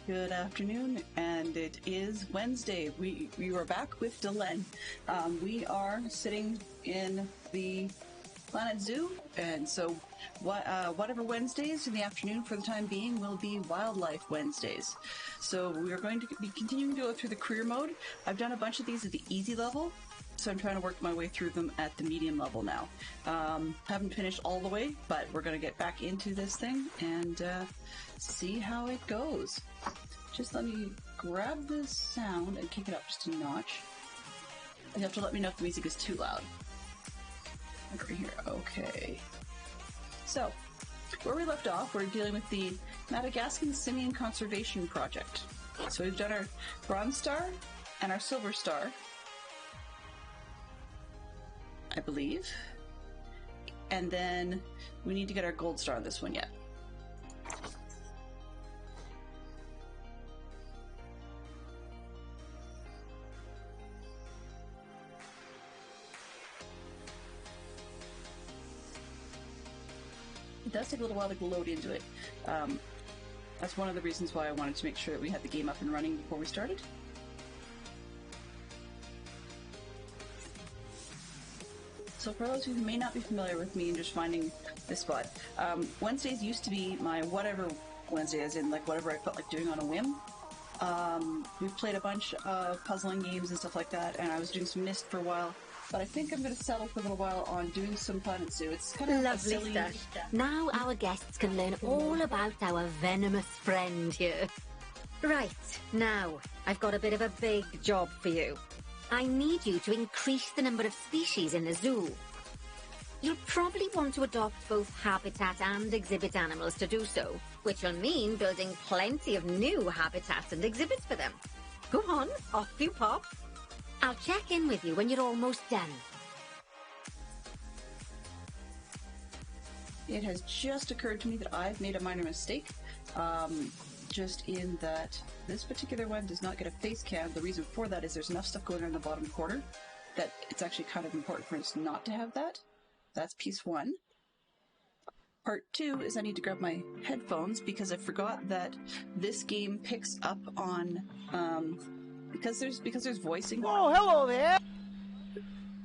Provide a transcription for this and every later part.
Good afternoon, and it is Wednesday. We are back with Delenn. We are sitting in the Planet Zoo, and so whatever Wednesdays in the afternoon for the time being will be Wildlife Wednesdays. So we are going to be continuing to go through the career mode. I've done a bunch of these at the easy level, so I'm trying to work my way through them at the medium level now. Haven't finished all the way, but we're going to get back into this thing and see how it goes. Just let me grab this sound and kick it up just a notch. You have to let me know if the music is too loud. Over here, okay. So, where we left off, we're dealing with the Madagascan Simian Conservation Project. So we've done our Bronze Star and our Silver Star, I believe. And then we need to get our Gold Star on this one yet. It does take a little while to load into it. That's one of the reasons why I wanted to make sure that we had the game up and running before we started. So for those who may not be familiar with me and just finding this spot, Wednesdays used to be my whatever Wednesday, as in like whatever I felt like doing on a whim. We played a bunch of puzzling games and stuff like that, and I was doing some Myst for a while. But I think I'm going to settle for a little while on doing some Planet Zoo. It's kind of lovely silly stuff. Now our guests can learn all about our venomous friend here. Right, now, I've got a bit of a big job for you. I need you to increase the number of species in the zoo. You'll probably want to adopt both habitat and exhibit animals to do so, which will mean building plenty of new habitats and exhibits for them. Go on, off you pop. I'll check in with you when you're almost done. It has just occurred to me that I've made a minor mistake, just in that this particular one does not get a face cam. The reason for that is there's enough stuff going on in the bottom corner that it's actually kind of important for us not to have that. That's piece one. Part two is I need to grab my headphones because I forgot that this game picks up on, because there's voicing. Oh, hello there!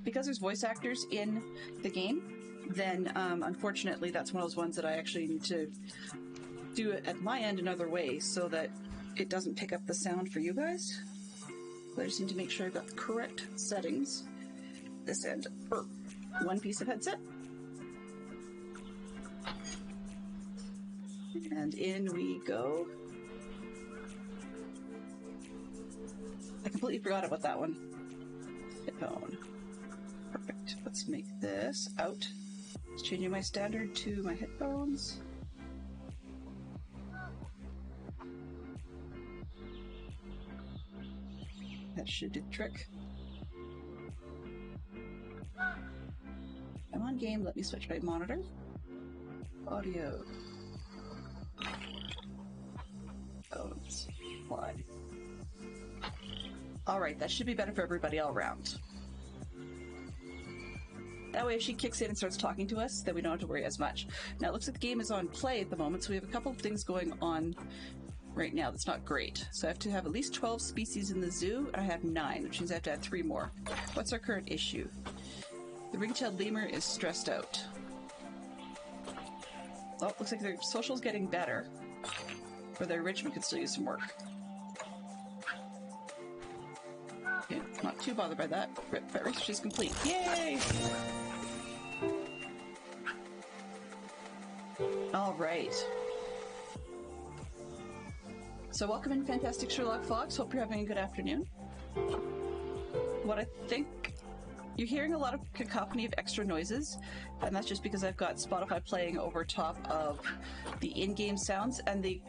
Because there's voice actors in the game, then unfortunately that's one of those ones that I actually need to do it at my end another way so that it doesn't pick up the sound for you guys. But I just need to make sure I've got the correct settings. This end, or one piece of headset. And in we go. I completely forgot about that one. Headphone. Perfect. Let's make this out. Just changing my standard to my headphones. That should do the trick. Come on, game, let me switch my monitor. Audio. Phones. Slide. Alright, that should be better for everybody all around. That way if she kicks in and starts talking to us, then we don't have to worry as much. Now it looks like the game is on play at the moment, so we have a couple of things going on right now that's not great. So I have to have at least 12 species in the zoo, and I have 9, which means I have to add 3 more. What's our current issue? The ring-tailed lemur is stressed out. Oh, looks like their social's getting better. Or their enrichment could still use some work. Okay, not too bothered by that. That research is complete. Yay! Alright. So welcome in, Fantastic Sherlock Fox. Hope you're having a good afternoon. What I think... You're hearing a lot of cacophony of extra noises, and that's just because I've got Spotify playing over top of the in-game sounds, and the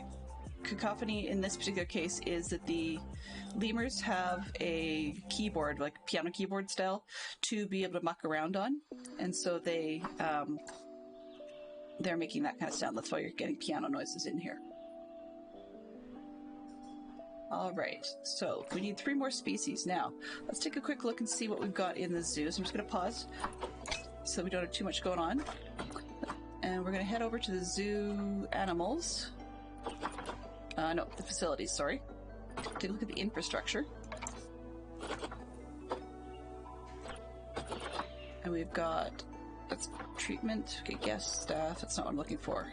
cacophony in this particular case is that the lemurs have a keyboard, like piano keyboard style, to be able to muck around on, and so they're making that kind of sound. That's why you're getting piano noises in here. Alright, so we need 3 more species. Now, let's take a quick look and see what we've got in the zoo. So I'm just going to pause so we don't have too much going on. And we're going to head over to the zoo animals. No, the facilities, sorry. Take a look at the infrastructure. And we've got, that's treatment, okay, guest staff, that's not what I'm looking for.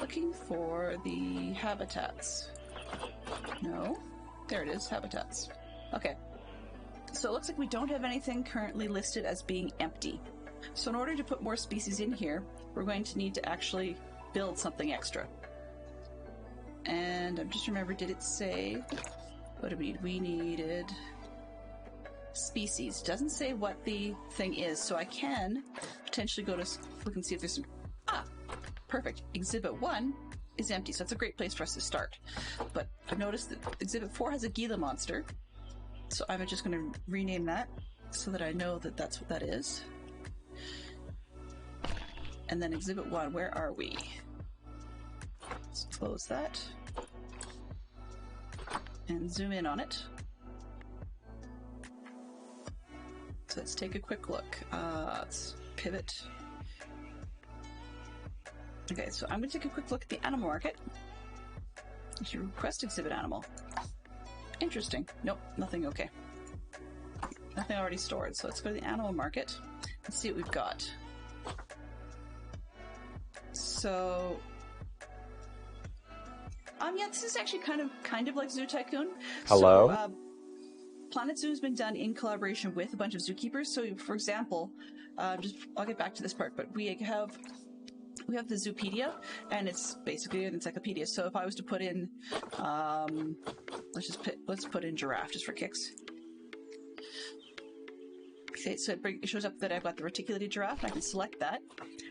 Looking for the habitats. No, there it is, habitats. Okay, so it looks like we don't have anything currently listed as being empty. So in order to put more species in here, we're going to need to actually build something extra. And I'm just remember, did it say, what do we need? We needed species. Doesn't say what the thing is, so I can potentially go to look and see if there's some, perfect. Exhibit 1 is empty, so that's a great place for us to start. But I've noticed that Exhibit 4 has a Gila monster, so I'm just going to rename that so that I know that that's what that is. And then Exhibit 1, where are we? Let's close that. And zoom in on it. So let's take a quick look. Let's pivot. Okay, so I'm going to take a quick look at the animal market. If you request exhibit animal. Interesting. Nope, nothing. Okay. Nothing already stored. So let's go to the animal market and see what we've got. So, yeah, this is actually kind of like Zoo Tycoon. Hello? So, Planet Zoo has been done in collaboration with a bunch of zookeepers. So, for example, I'll get back to this part, but we have the Zoopedia, and it's basically an encyclopedia. So if I was to put in, let's put in giraffe just for kicks. Okay, so it shows up that I've got the reticulated giraffe, and I can select that.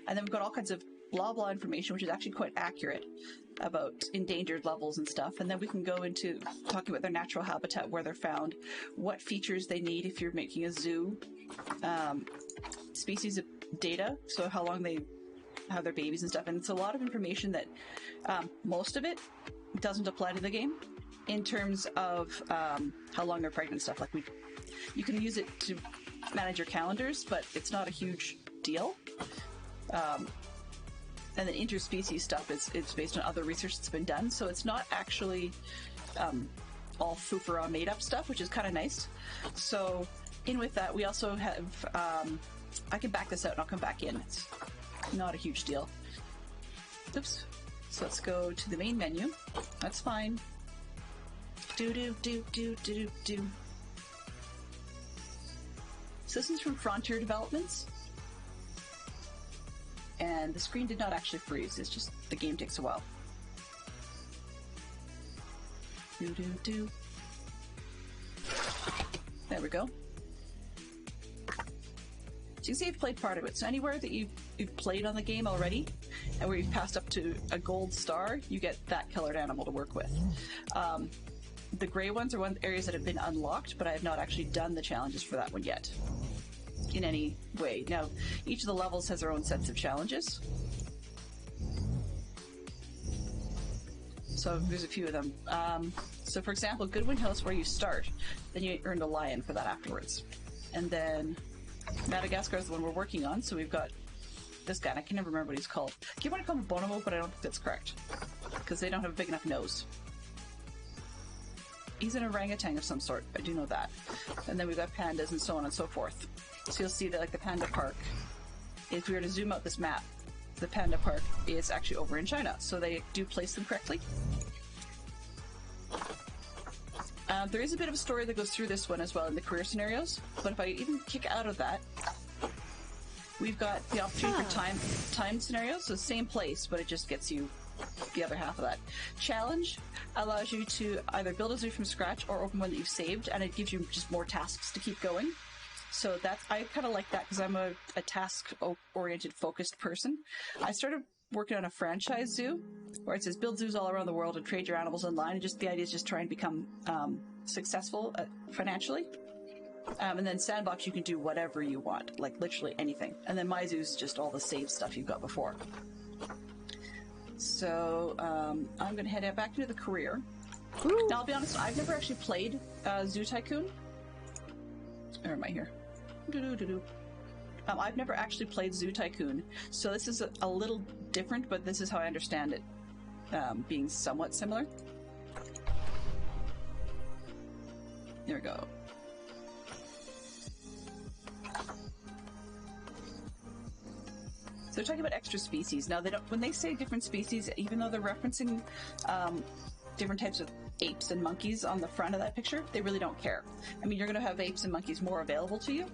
And then we've got all kinds of blah blah information, which is actually quite accurate about endangered levels and stuff. And then we can go into talking about their natural habitat, where they're found, what features they need if you're making a zoo, species of data, so how long they have their babies and stuff. And it's a lot of information that most of it doesn't apply to the game in terms of how long they're pregnant and stuff. Like you can use it to manage your calendars, but it's not a huge deal. And then interspecies stuff it's based on other research that's been done, so it's not actually all foofara made up stuff, which is kind of nice. So in with that, we also have I can back this out and I'll come back in. It's not a huge deal. Oops. So let's go to the main menu. That's fine. Do. So this is from Frontier Developments. And the screen did not actually freeze. It's just the game takes a while. Do. There we go. So you can see you've played part of it. So anywhere that you've played on the game already, and where you've passed up to a gold star, you get that colored animal to work with. The gray ones are areas that have been unlocked, but I have not actually done the challenges for that one yet in any way. Now, each of the levels has their own sets of challenges. So there's a few of them. So for example, Goodwin Hill is where you start. Then you earn a lion for that afterwards. And then Madagascar is the one we're working on. So we've got this guy, and I can never remember what he's called. I keep wanting to call him Bonomo, but I don't think that's correct, because they don't have a big enough nose. He's an orangutan of some sort. I do know that. And then we've got pandas and so on and so forth. So you'll see that, like, the panda park, if we were to zoom out this map, the panda park is actually over in China. So they do place them correctly. There is a bit of a story that goes through this one as well in the career scenarios. But if I even kick out of that, we've got the opportunity for time scenarios. So same place, but it just gets you the other half of that. Challenge allows you to either build a zoo from scratch or open one that you've saved, and it gives you just more tasks to keep going. So I kind of like that, because I'm a task-oriented, focused person. I started working on a franchise zoo where it says build zoos all around the world and trade your animals online, and just the idea is just try and become successful financially. And then Sandbox, you can do whatever you want, like literally anything. And then My Zoo is just all the save stuff you've got before. So I'm going to head back into the career. Ooh. Now, I'll be honest, I've never actually played Zoo Tycoon. Or am I here? I've never actually played Zoo Tycoon, so this is a little different, but this is how I understand it, being somewhat similar. There we go. So they're talking about extra species. Now, they don't. When they say different species, even though they're referencing different types of apes and monkeys on the front of that picture, they really don't care. I mean, you're going to have apes and monkeys more available to you.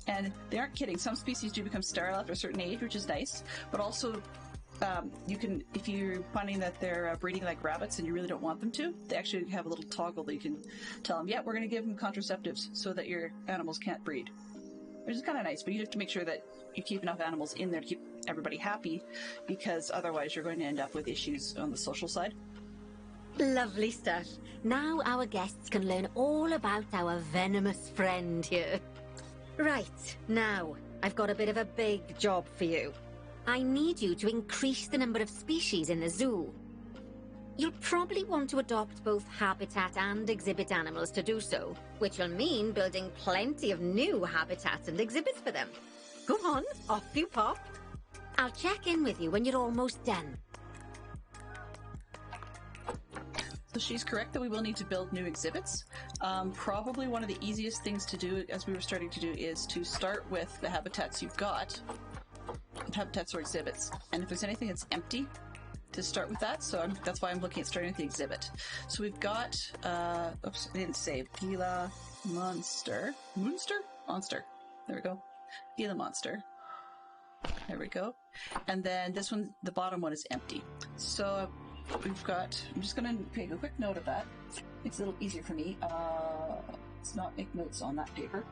And they aren't kidding. Some species do become sterile after a certain age, which is nice. But also, you can, if you're finding that they're breeding like rabbits and you really don't want them to, they actually have a little toggle that you can tell them, yeah, we're going to give them contraceptives so that your animals can't breed. Which is kind of nice, but you have to make sure that you keep enough animals in there to keep everybody happy, because otherwise you're going to end up with issues on the social side. Lovely stuff. Now our guests can learn all about our venomous friend here. Right, now, I've got a bit of a big job for you. I need you to increase the number of species in the zoo. You'll probably want to adopt both habitat and exhibit animals to do so, which will mean building plenty of new habitats and exhibits for them. Go on, off you pop. I'll check in with you when you're almost done. So she's correct that we will need to build new exhibits. Probably one of the easiest things to do, as we were starting to do, is to start with the habitats you've got, habitats or exhibits. And if there's anything that's empty, to start with that. So that's why I'm looking at starting with the exhibit. So we've got, oops, I didn't save. Gila Monster. Monster. There we go. Gila Monster. There we go. And then this one, the bottom one is empty. So we've got, I'm just going to take a quick note of that. It's a little easier for me. Let's not make notes on that paper.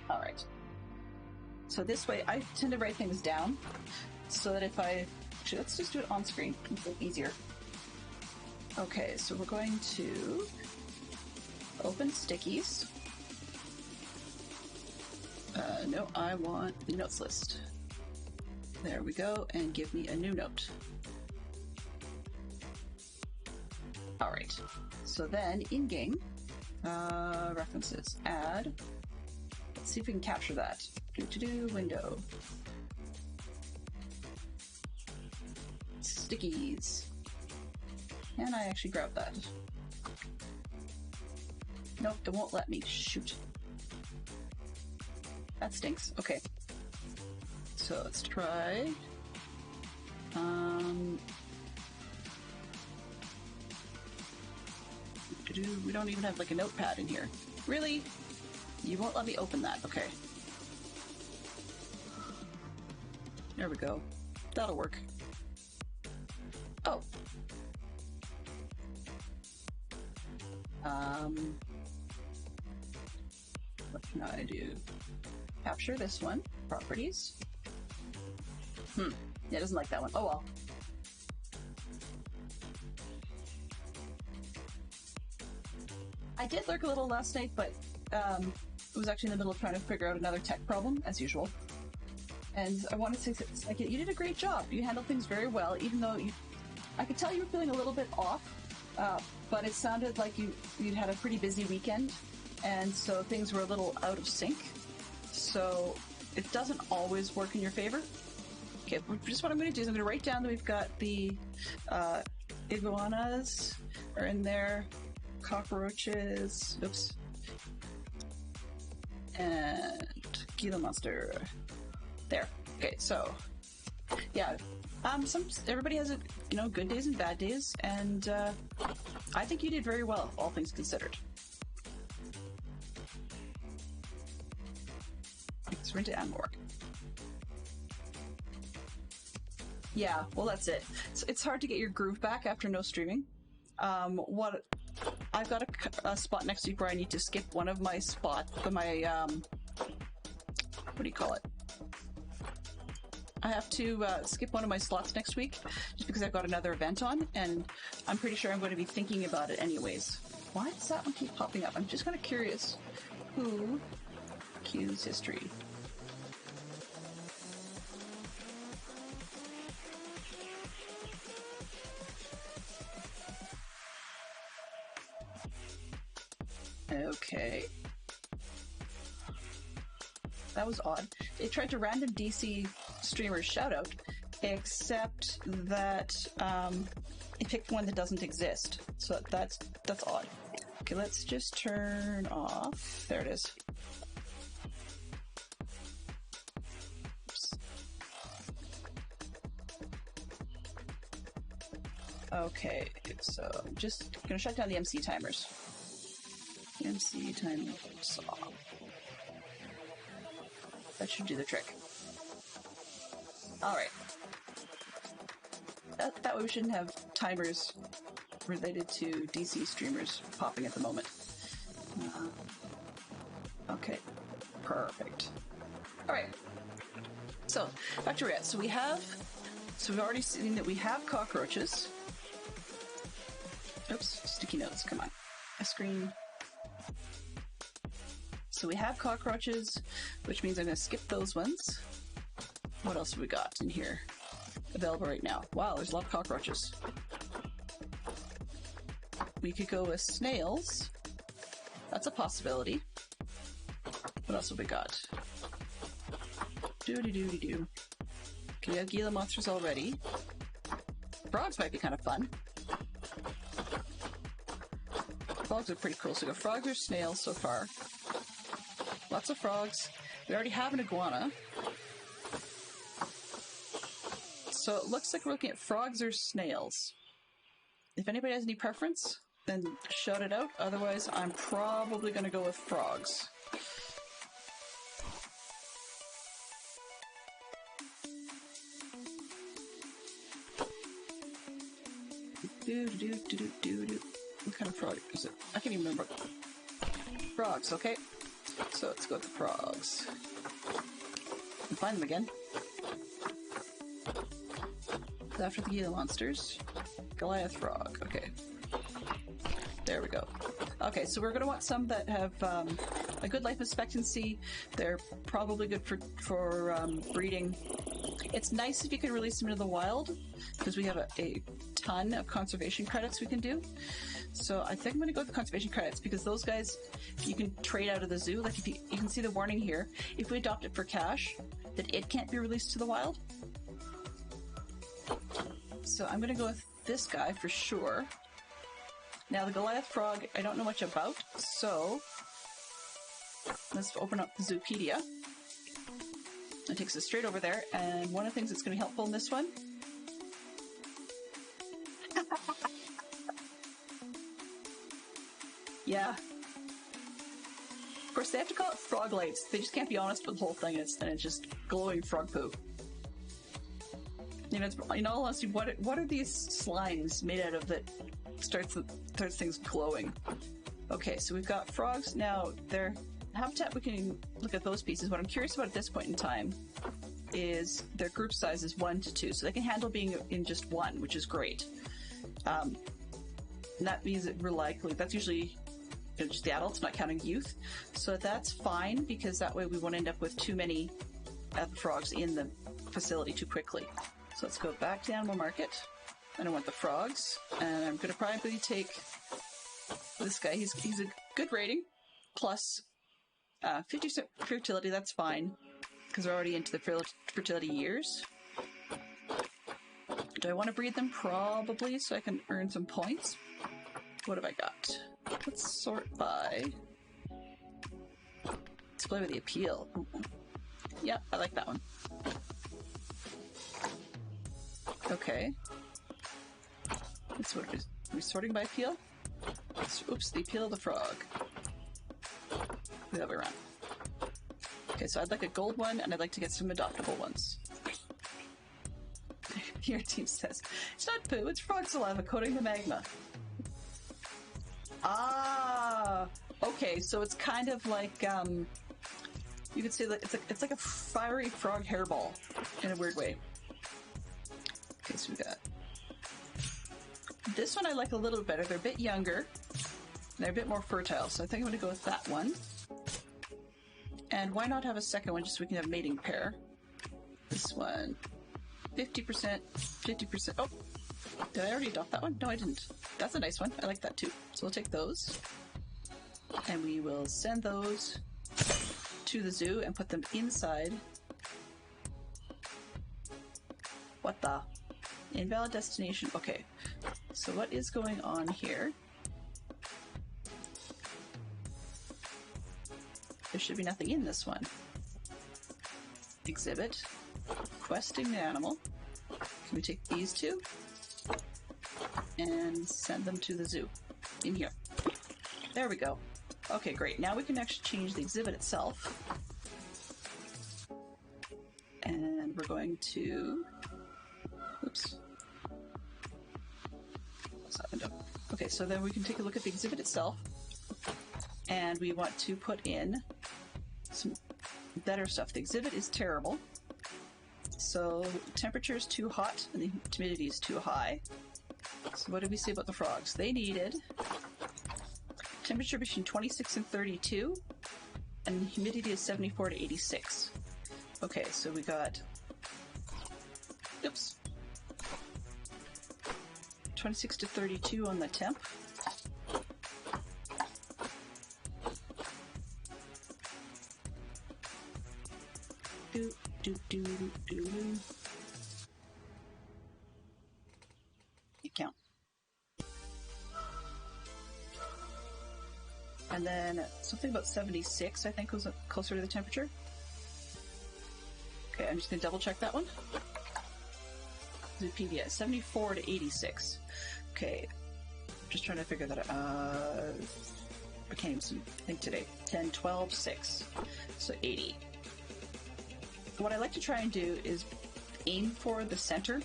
All right. So this way, I tend to write things down so that if I... Actually, let's just do it on screen. It's a little easier. Okay, so we're going to open stickies. No, I want the notes list. There we go, and give me a new note. All right, so then in-game, references, add. Let's see if we can capture that. Window. Stickies. And I actually grabbed that. Nope, it won't let me. Shoot. That stinks. Okay. So let's try. We don't even have like a notepad in here. Really? You won't let me open that. Okay. There we go. That'll work. Oh. What can I do? Capture this one. Properties. Yeah, it doesn't like that one. Oh well. I did lurk a little last night, but it was actually in the middle of trying to figure out another tech problem, as usual. And I want to say, like, you did a great job. You handled things very well, even though I could tell you were feeling a little bit off, but it sounded like you'd had a pretty busy weekend, and so things were a little out of sync. So it doesn't always work in your favor. Okay, just what I'm going to do is I'm going to write down that we've got the iguanas are in there, cockroaches, oops, and Gila Monster. There. Okay, so yeah, everybody has good days and bad days, and I think you did very well, all things considered. Sprint to add more. Yeah, well, that's it. It's hard to get your groove back after no streaming. I've got a spot next week where I need to skip one of my what do you call it? I have to skip one of my slots next week just because I've got another event on, and I'm pretty sure I'm going to be thinking about it anyways. Why does that one keep popping up? I'm just kind of curious. Who? Q's history. Okay. That was odd. It tried to random DC streamer shoutout, except that it picked one that doesn't exist. So that's odd. Okay, let's just turn off. There it is. Oops. Okay, so I'm just gonna shut down the MC timers. MC timer off. That should do the trick. Alright. That way we shouldn't have timers related to DC streamers popping at the moment. Okay. Perfect. Alright. So, back to Red. So we've already seen that we have cockroaches. Oops, sticky notes, come on. A screen. So we have cockroaches, which means I'm going to skip those ones. What else have we got in here available right now? Wow, there's a lot of cockroaches. We could go with snails. That's a possibility. What else have we got? Doody-doody-doo. Okay, we have Gila monsters already. Frogs might be kind of fun. Frogs are pretty cool. So we got frogs or snails so far. Lots of frogs. We already have an iguana. So it looks like we're looking at frogs or snails. If anybody has any preference, then shout it out. Otherwise, I'm probably going to go with frogs. What kind of frog is it? I can't even remember. Frogs, okay. So let's go with the frogs. And find them again. After the Gila monsters. Goliath frog, okay. There we go. Okay, so we're going to want some that have a good life expectancy. They're probably good for breeding. It's nice if you can release them into the wild, because we have a ton of conservation credits we can do. So I think I'm going to go with the conservation credits, because those guys you can trade out of the zoo. Like, if you can see the warning here, if we adopt it for cash, that it can't be released to the wild. So I'm going to go with this guy for sure. Now the Goliath frog, I don't know much about, so let's open up the Zoopedia. It takes us straight over there, and one of the things that's going to be helpful in this one yeah. Of course, they have to call it frog lights. They just can't be honest with the whole thing, and it's just glowing frog poo. You know, in all honesty, what are these slimes made out of that starts things glowing? Okay, so we've got frogs. Now, their habitat, we can look at those pieces. What I'm curious about at this point in time is their group size is 1 to 2, so they can handle being in just one, which is great. And that means that we're likely, that's usually just the adults, not counting youth. So that's fine, because that way we won't end up with too many frogs in the facility too quickly. So let's go back to the animal market. And I want the frogs. And I'm going to probably take this guy. He's a good rating. Plus 50% fertility, that's fine, because we're already into the fertility years. Do I want to breed them? Probably, so I can earn some points. What have I got? Let's sort by display with the appeal. Yeah, I like that one. Okay. That's what it is. Are we sorting by appeal? Oops, the appeal of the frog. The other way around. Okay, so I'd like a gold one, and I'd like to get some adoptable ones. Your team says, it's not poo, it's frog saliva coating the magma. Ah, okay, so it's kind of like, you could say that it's like a fiery frog hairball, in a weird way. Okay, so we got this one I like a little better. They're a bit younger, and they're a bit more fertile, so I think I'm going to go with that one. And why not have a second one, just so we can have a mating pair? This one, 50%, 50%. Oh, did I already adopt that one? No, I didn't. That's a nice one. I like that too. So we'll take those. And we will send those to the zoo and put them inside. What the? Invalid destination. Okay. So what is going on here? There should be nothing in this one. Exhibit. Questing the animal. Can we take these two? And send them to the zoo. In here. There we go. Okay, great. Now we can actually change the exhibit itself. And we're going to... Oops. What's that window? Okay, so then we can take a look at the exhibit itself. And we want to put in some better stuff. The exhibit is terrible. So temperature is too hot and the humidity is too high. So what did we say about the frogs? They needed temperature between 26 and 32, and humidity is 74 to 86. Okay, so we got, oops, 26 to 32 on the temp. Do, do, do, do, do. You count. And then something about 76, I think, was closer to the temperature. Okay, I'm just going to double check that one. PBS, 74 to 86. Okay, just trying to figure that out. I can't even think today. 10, 12, 6. So 80. What I like to try and do is aim for the center,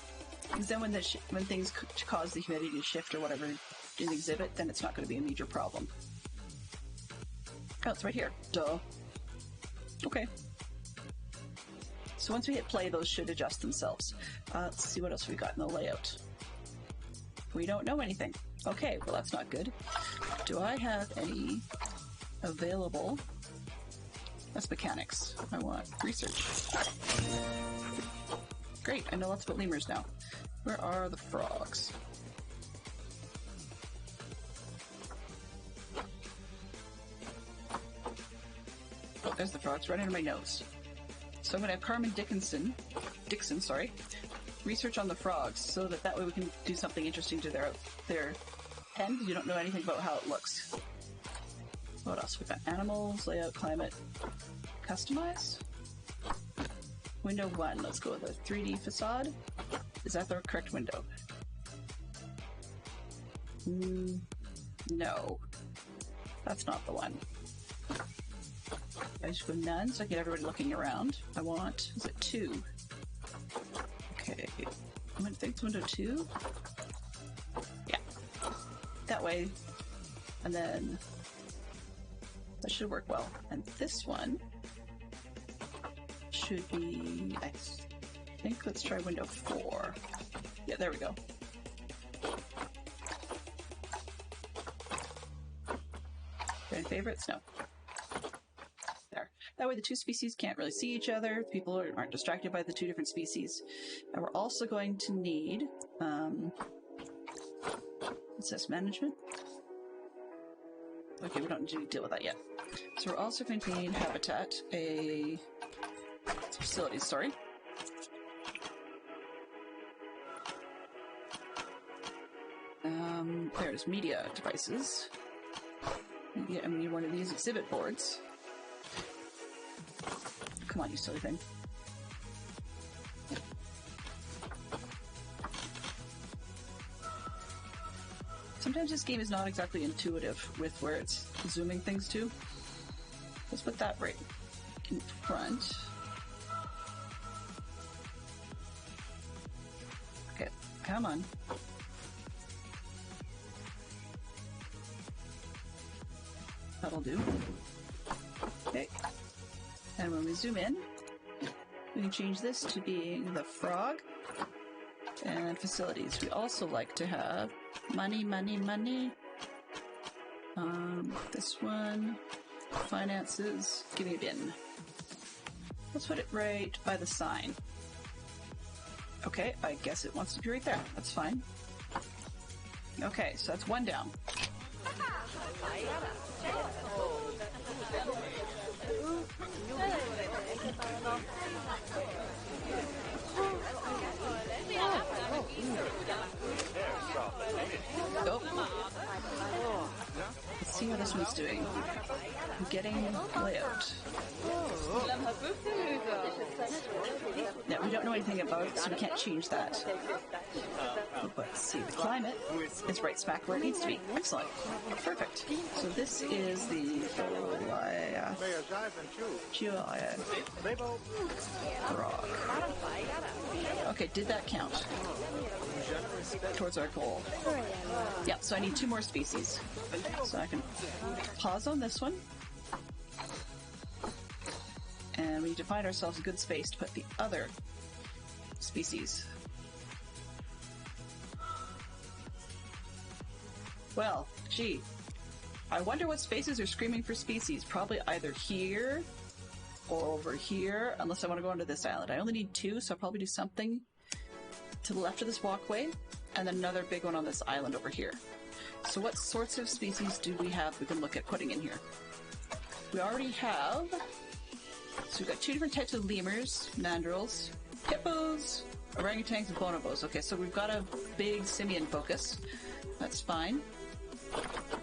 because then when things cause the humidity to shift or whatever in the exhibit, then it's not going to be a major problem. Oh, it's right here. Duh. Okay. So once we hit play, those should adjust themselves. Let's see what else we got in the layout. We don't know anything. Okay, well that's not good. Do I have any available? That's mechanics. I want research. Great, I know lots about lemurs now. Where are the frogs? Oh, there's the frogs right under my nose. So I'm going to have Carmen Dixon, research on the frogs, so that way we can do something interesting to their pen. You don't know anything about how it looks. What else? We've got animals, layout, climate, customize. Window 1. Let's go with a 3D facade. Is that the correct window? No. That's not the one. I just go none, so I get everybody looking around. I want, is it 2? Okay. I'm gonna think it's window 2. Yeah. That way. And then that should work well. And this one should be, I think, let's try window 4. Yeah, there we go. Any favorites? No. There. That way the two species can't really see each other. People aren't distracted by the two different species. And we're also going to need, what's this, management? Okay, we don't need to deal with that yet. So we're also going to need habitat, facilities, sorry. There's media devices. I need one of these exhibit boards. Come on, you silly thing. Sometimes this game is not exactly intuitive with where it's zooming things to. Let's put that right in front. Okay, come on. That'll do. Okay. And when we zoom in, we can change this to being the frog and facilities. We also like to have money, money, money. This one, finances, give me a bin. Let's put it right by the sign. Okay, I guess it wants to be right there. That's fine. Okay, so that's one down. Oh. Let's see how this one's doing. Getting layout. Yeah, we don't know anything about it, so we can't change that. But let's see, the climate is right smack where it needs to be. Excellent. Perfect. So this is the rock. Okay, did that count? Towards our goal. Yeah, so I need 2 more species. So I can pause on this one. And we need to find ourselves a good space to put the other species. Well, gee. I wonder what spaces are screaming for species. Probably either here or over here, unless I want to go onto this island. I only need 2, so I'll probably do something to the left of this walkway, and then another big one on this island over here. So what sorts of species do we have we can look at putting in here? We already have... So we've got 2 different types of lemurs, mandrills, hippos, orangutans, and bonobos. Okay, so we've got a big simian focus. That's fine.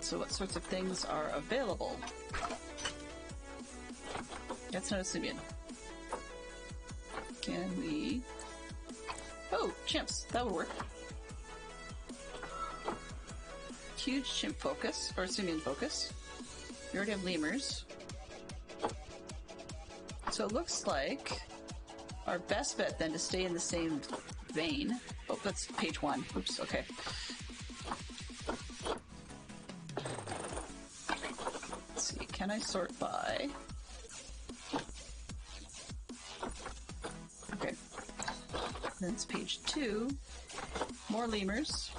So what sorts of things are available? That's not a simian. Can we... Oh, chimps. That would work. Huge chimp focus, or simian focus. We already have lemurs. So it looks like our best bet then to stay in the same vein. Oh, that's page 1. Oops, okay. Let's see, can I sort by... Okay. Then it's page 2. More lemurs.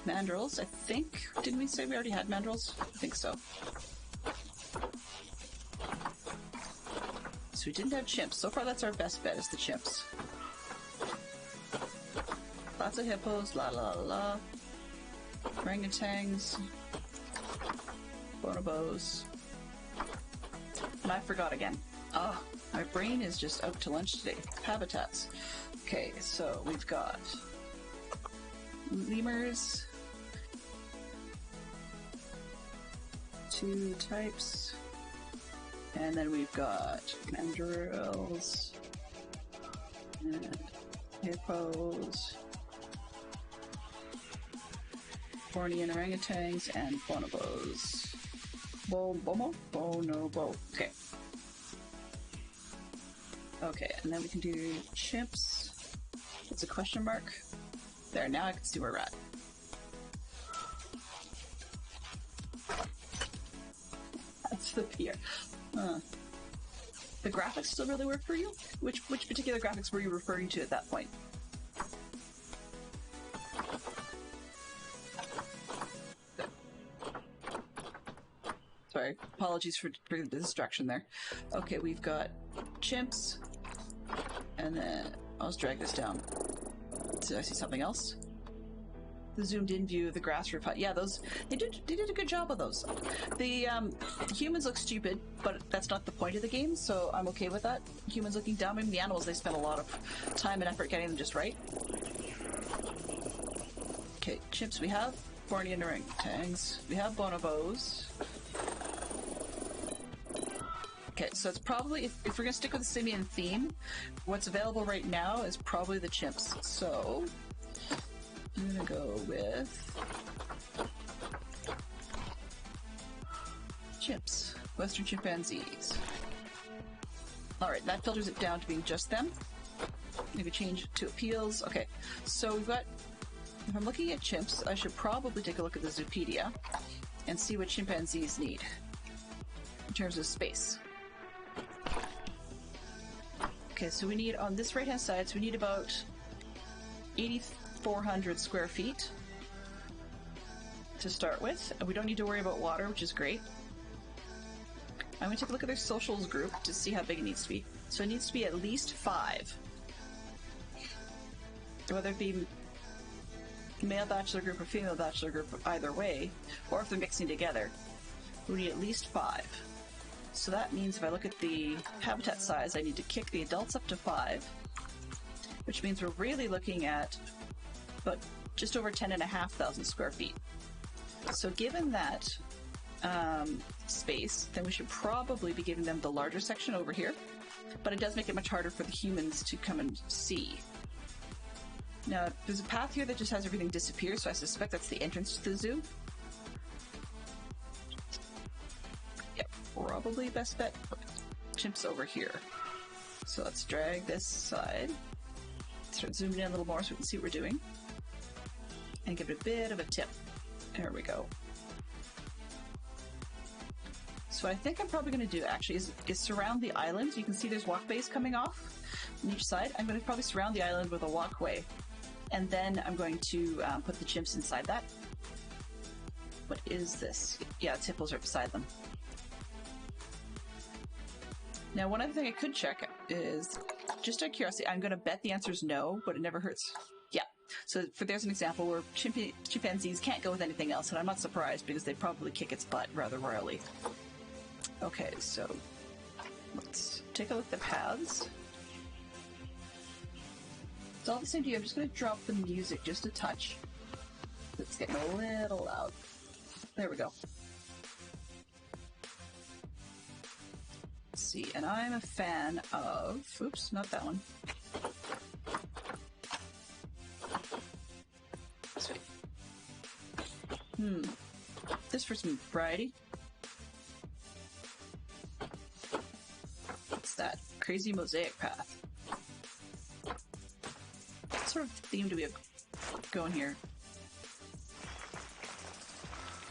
Mandrills, I think. Didn't we say we already had mandrills? I think so. So we didn't have chimps. So far, that's our best bet, is the chimps. Lots of hippos, la la la. Orangutans. Bonobos. And I forgot again. Oh, my brain is just out to lunch today. Habitats. Okay, so we've got lemurs. 2 types. And then we've got mandrills and hippos, Bornean orangutans, and bonobos. Bonobo. Okay. Okay, and then we can do chimps. It's a question mark. There, now I can see where we're at. That's the pier. The graphics still really work for you? Which particular graphics were you referring to at that point? Sorry, apologies for the distraction there. Okay, we've got chimps, and then I'll just drag this down. Did I see something else? The zoomed in view of the grass roof hut. Yeah, those they did a good job of those. The humans look stupid, but that's not the point of the game, so I'm okay with that. Humans looking dumb. I mean, the animals, they spend a lot of time and effort getting them just right. Okay, chimps we have. Bornean orangutans. We have bonobos. Okay, so it's probably, if we're going to stick with the simian theme, what's available right now is probably the chimps. So I'm going to go with chimps, western chimpanzees. Alright, that filters it down to being just them. Maybe change it to appeals. Okay, so we've got, if I'm looking at chimps, I should probably take a look at the Zoopedia and see what chimpanzees need in terms of space. Okay, so we need, on this right-hand side, so we need about 8,400 square feet to start with. And we don't need to worry about water, which is great. I'm going to take a look at their socials group to see how big it needs to be. So it needs to be at least 5. Whether it be male bachelor group or female bachelor group either way, or if they're mixing together, we need at least 5. So that means if I look at the habitat size, I need to kick the adults up to 5, which means we're really looking at about just over 10,500 square feet. So given that space, then we should probably be giving them the larger section over here, but it does make it much harder for the humans to come and see. Now, there's a path here that just has everything disappear, so I suspect that's the entrance to the zoo. Yep, probably best bet. Chimps over here. So let's drag this aside. Start zooming in a little more so we can see what we're doing. And give it a bit of a tip. There we go. So what I think I'm probably going to do actually is surround the island. You can see there's walkways coming off on each side. I'm going to probably surround the island with a walkway. And then I'm going to put the chimps inside that. What is this? Yeah, it's hippos right beside them. Now, one other thing I could check is, just out of curiosity, I'm going to bet the answer is no, but it never hurts. Yeah. So there's an example where chimpanzees can't go with anything else, and I'm not surprised because they'd probably kick its butt rather royally. Okay, so let's take a look at the paths. It's all the same to you. I'm just going to drop the music just a touch. It's getting a little loud. There we go. Let's see, and I'm a fan of... Oops, not that one. Sweet. This for some variety. What's that? Crazy mosaic path. What sort of theme do we have going here?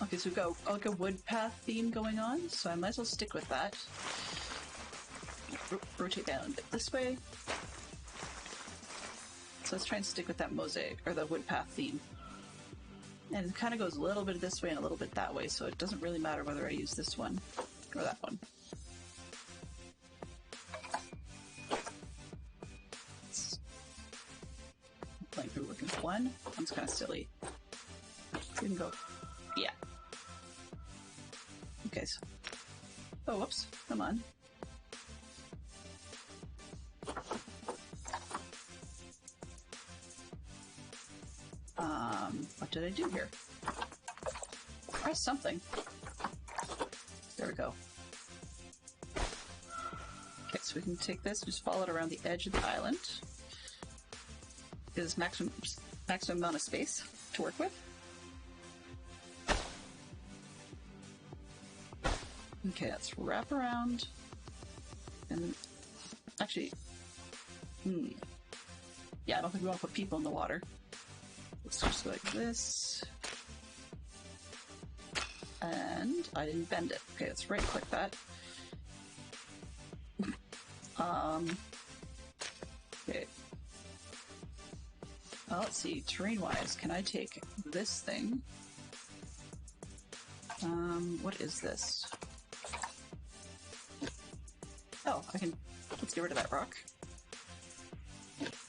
Okay, so we've got like a wood path theme going on, so I might as well stick with that. Rotate that a bit this way. So let's try and stick with that mosaic, or the wood path theme. And it kind of goes a little bit this way and a little bit that way, so it doesn't really matter whether I use this one or that one. Playing through working with one. One's kind of silly. You can go. Yeah. Okay, so. Oh, whoops. Come on. What did I do here? Press something. There we go. Okay, so we can take this and just follow it around the edge of the island. Gives maximum amount of space to work with. Okay, let's wrap around. And actually, yeah, I don't think we want to put people in the water. Let's just go like this. And I didn't bend it. Okay, let's right click that. Okay. Well, let's see, terrain-wise, can I take this thing? What is this? Oh, I can... Let's get rid of that rock.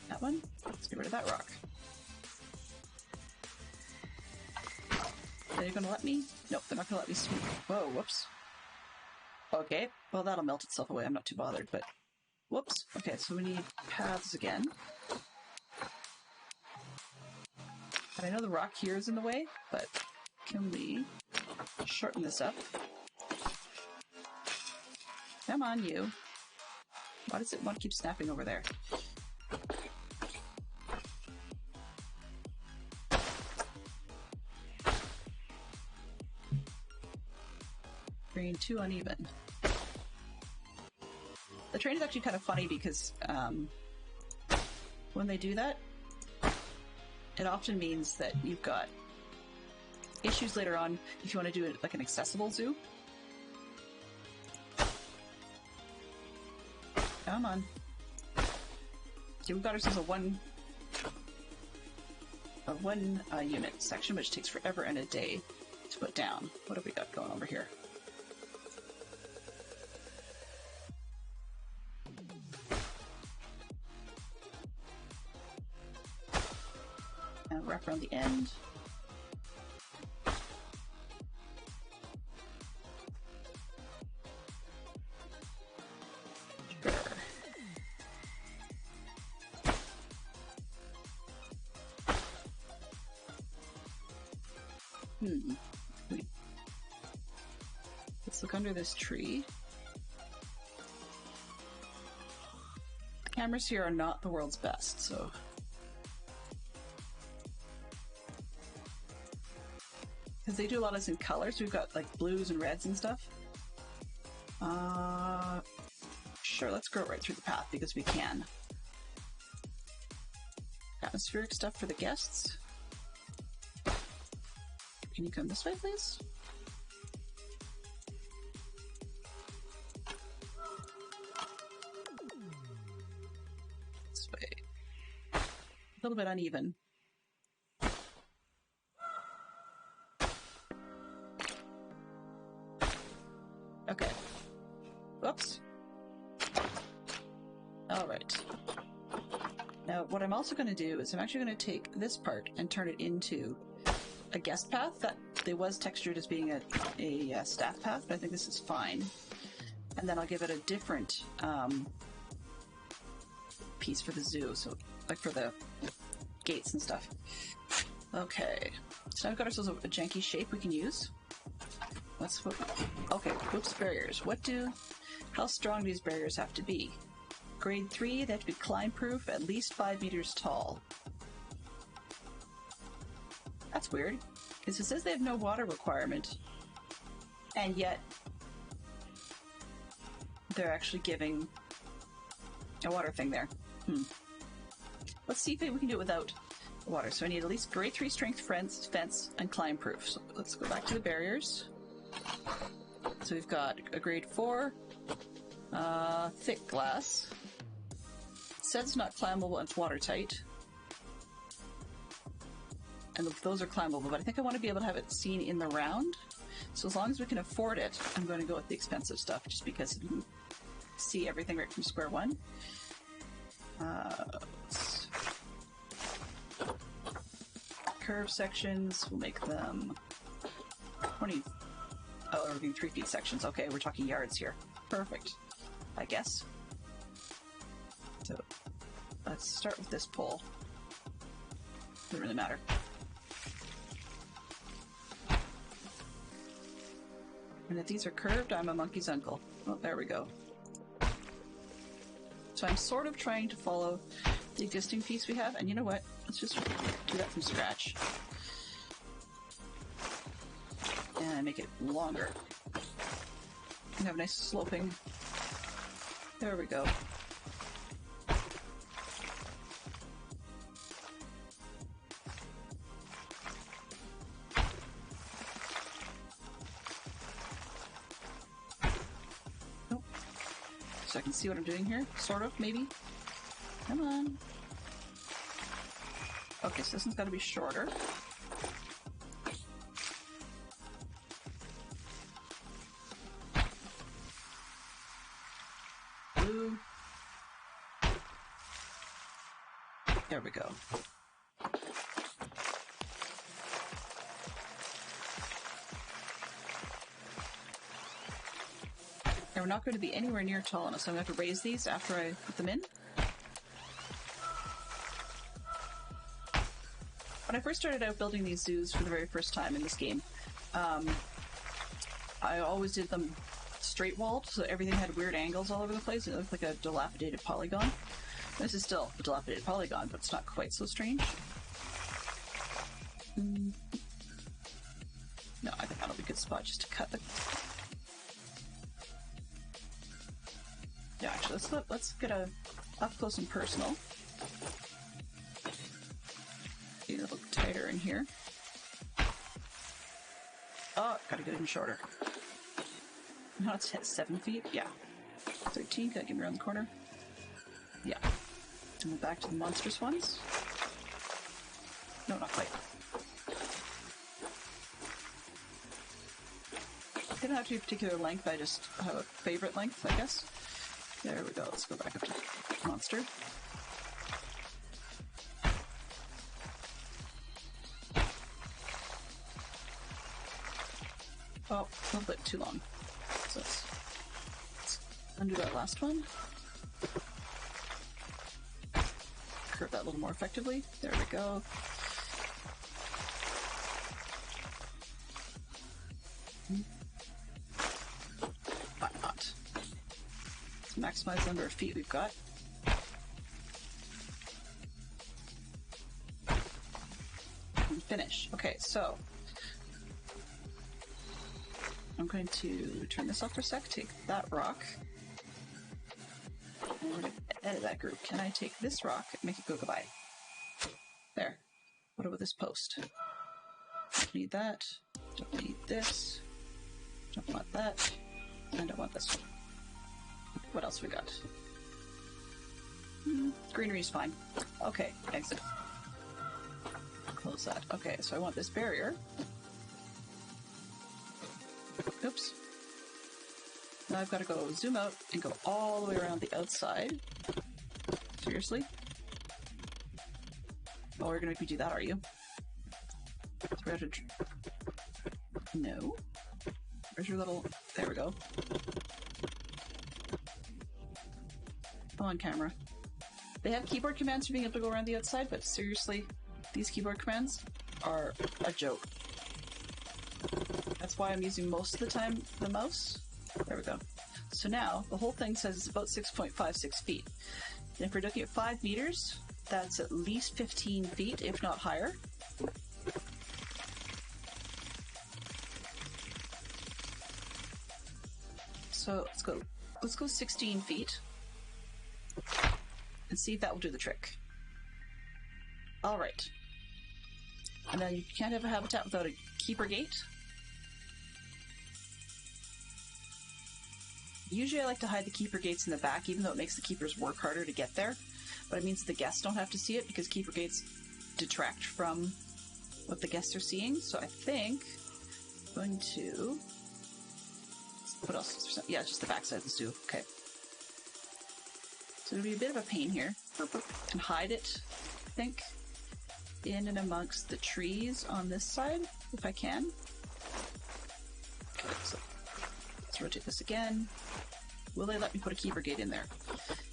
That one? Let's get rid of that rock. Are they gonna let me? Nope, they're not gonna let me swim. Whoa, whoops. Okay, well that'll melt itself away, I'm not too bothered, but... Whoops. Okay, so we need paths again. And I know the rock here is in the way, but can we shorten this up? Come on, you. Why does it want to keep snapping over there? Terrain too uneven. The terrain is actually kind of funny because when they do that, it often means that you've got issues later on if you want to do it like an accessible zoo. Come on. See, we've got ourselves a one unit section, which takes forever and a day to put down. What have we got going over here? And wrap around the end. Let's look under this tree. The cameras here are not the world's best, so... Because they do a lot of this in colors. We've got like blues and reds and stuff. Sure, let's grow it right through the path because we can. Atmospheric stuff for the guests. Can you come this way, please? This way. A little bit uneven. Okay. Whoops. All right. Now, what I'm also going to do is I'm actually going to take this part and turn it into a guest path. That it was textured as being a staff path, but I think this is fine. And then I'll give it a different piece for the zoo, so like for the gates and stuff. Okay, so now we've got ourselves a janky shape we can use. That's what. Okay, whoops, barriers. How strong do these barriers have to be? Grade 3, they have to be climb-proof, at least 5 meters tall. That's weird, because it says they have no water requirement, and yet they're actually giving a water thing there. Let's see if we can do it without water. So I need at least grade 3 strength fence and climb-proof. So let's go back to the barriers. So we've got a grade 4 thick glass. It says it's not climbable and it's watertight. And those are climbable, but I think I want to be able to have it seen in the round. So as long as we can afford it, I'm going to go with the expensive stuff, just because you can see everything right from square one. Curve sections, we'll make them 20. Oh, we're doing 3 feet sections. Okay, we're talking yards here. Perfect, I guess. So let's start with this pole. Doesn't really matter. And if these are curved, I'm a monkey's uncle. Oh, there we go. So I'm sort of trying to follow the existing piece we have, and you know what? Let's just do that from scratch. And make it longer. And have a nice sloping. There we go. So I can see what I'm doing here, sort of, maybe. Come on. Okay, so this one's got to be shorter. Blue. There we go. And we're not going to be anywhere near tall enough, so I'm going to have to raise these after I put them in. When I first started out building these zoos for the very first time in this game, I always did them straight-walled, so everything had weird angles all over the place. It looked like a dilapidated polygon. This is still a dilapidated polygon, but it's not quite so strange. No, I think that'll be a good spot just to cut the... Yeah, actually, let's get a up close and personal. Get a little tighter in here. Oh, gotta get it in shorter. No, it's 7 feet. Yeah. 13. Can I get me around the corner? Yeah. And then back to the monstrous ones. No, not quite. They don't have to be a particular length. I just have a favorite length, I guess. There we go. Let's go back up to monster. Oh, a little bit too long. So let's undo that last one. Curve that a little more effectively. There we go. Why not? Let's maximize the number of feet we've got. And finish. Okay, so I'm going to turn this off for a sec, take that rock, and we're going to edit that group. Can I take this rock and make it go goodbye? There. What about this post? Don't need that. Don't need this. Don't want that. And I want this one. What else we got? Greenery's fine. Okay, exit. Close that. Okay, so I want this barrier. Oops. Now I've got to go zoom out and go all the way around the outside. Seriously? Oh, you're gonna make me do that, are you? So we have to... No. Where's your little... There we go. Come on, camera. They have keyboard commands for being able to go around the outside, but seriously, these keyboard commands are a joke. That's why I'm using most of the time the mouse. There we go. So now, the whole thing says it's about 6.56 feet. And if we're looking at 5 meters, that's at least 15 feet, if not higher. So let's go 16 feet. And see if that will do the trick. Alright. And then you can't have a habitat without a keeper gate. Usually I like to hide the keeper gates in the back, even though it makes the keepers work harder to get there. But it means the guests don't have to see it, because keeper gates detract from what the guests are seeing. So I think I'm going to... What else is there? Yeah, it's just the backside of the zoo. Okay. So it'll be a bit of a pain here. And hide it, I think, in and amongst the trees on this side, if I can. Okay, so let's rotate this again. Will they let me put a keeper gate in there?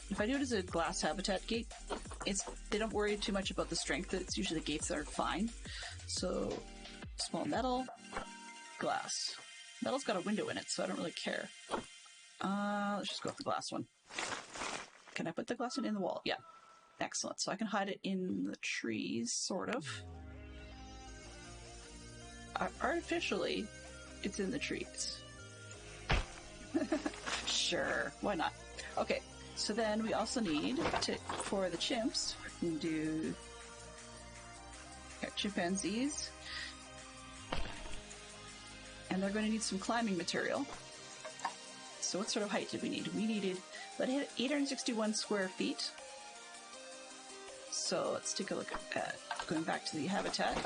If I do it as a glass habitat gate, they don't worry too much about the strength. It's usually the gates that are fine. So, small metal, glass. Metal's got a window in it, so I don't really care. Let's just go with the glass one. Can I put the glass one in the wall? Yeah. Excellent. So I can hide it in the trees, sort of. Artificially, it's in the trees. Sure, why not? Okay, so then we also need to, for the chimps, we can do chimpanzees. And they're going to need some climbing material. So what sort of height did we need? We needed, let it hit 861 square feet. So let's take a look at going back to the habitat.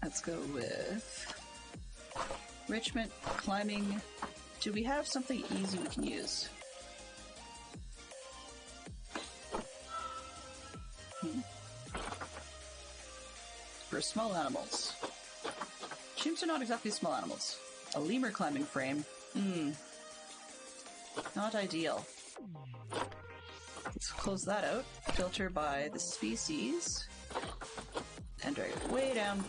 Let's go with Richmond, climbing. Do we have something easy we can use? For small animals. Chimps are not exactly small animals. A lemur climbing frame. Not ideal. Let's close that out. Filter by the species. And drag it way down.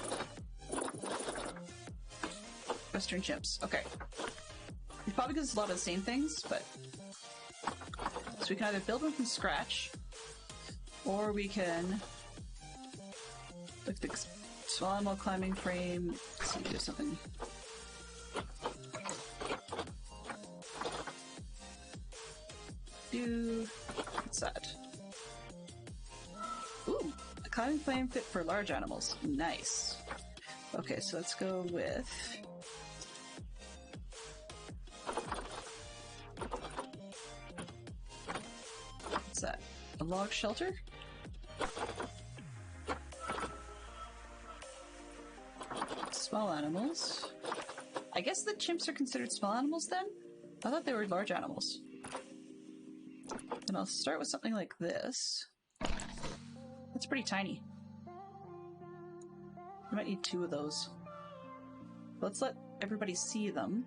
Western chimps. Okay. It's probably because it's a lot of the same things, but... So we can either build one from scratch, or we can... Look at the small animal climbing frame. Let's see if there's something... What's that? Ooh! A climbing frame fit for large animals. Nice. Okay, so let's go with... What's that? A log shelter? Small animals. I guess the chimps are considered small animals then? I thought they were large animals. And I'll start with something like this. That's pretty tiny. I might need 2 of those. Let's let everybody see them.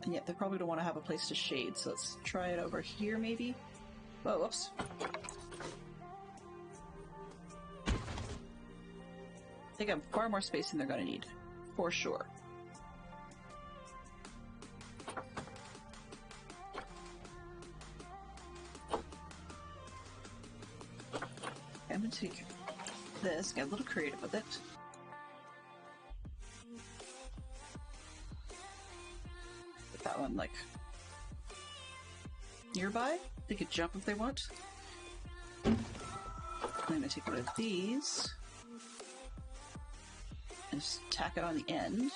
And yet they probably don't want to have a place to shade, so let's try it over here maybe. Whoa, whoops. They got far more space than they're going to need, for sure. I'm going to take this, get a little creative with it. Put that one, like, nearby. They could jump if they want. I'm going to take one of these and just tack it on the end.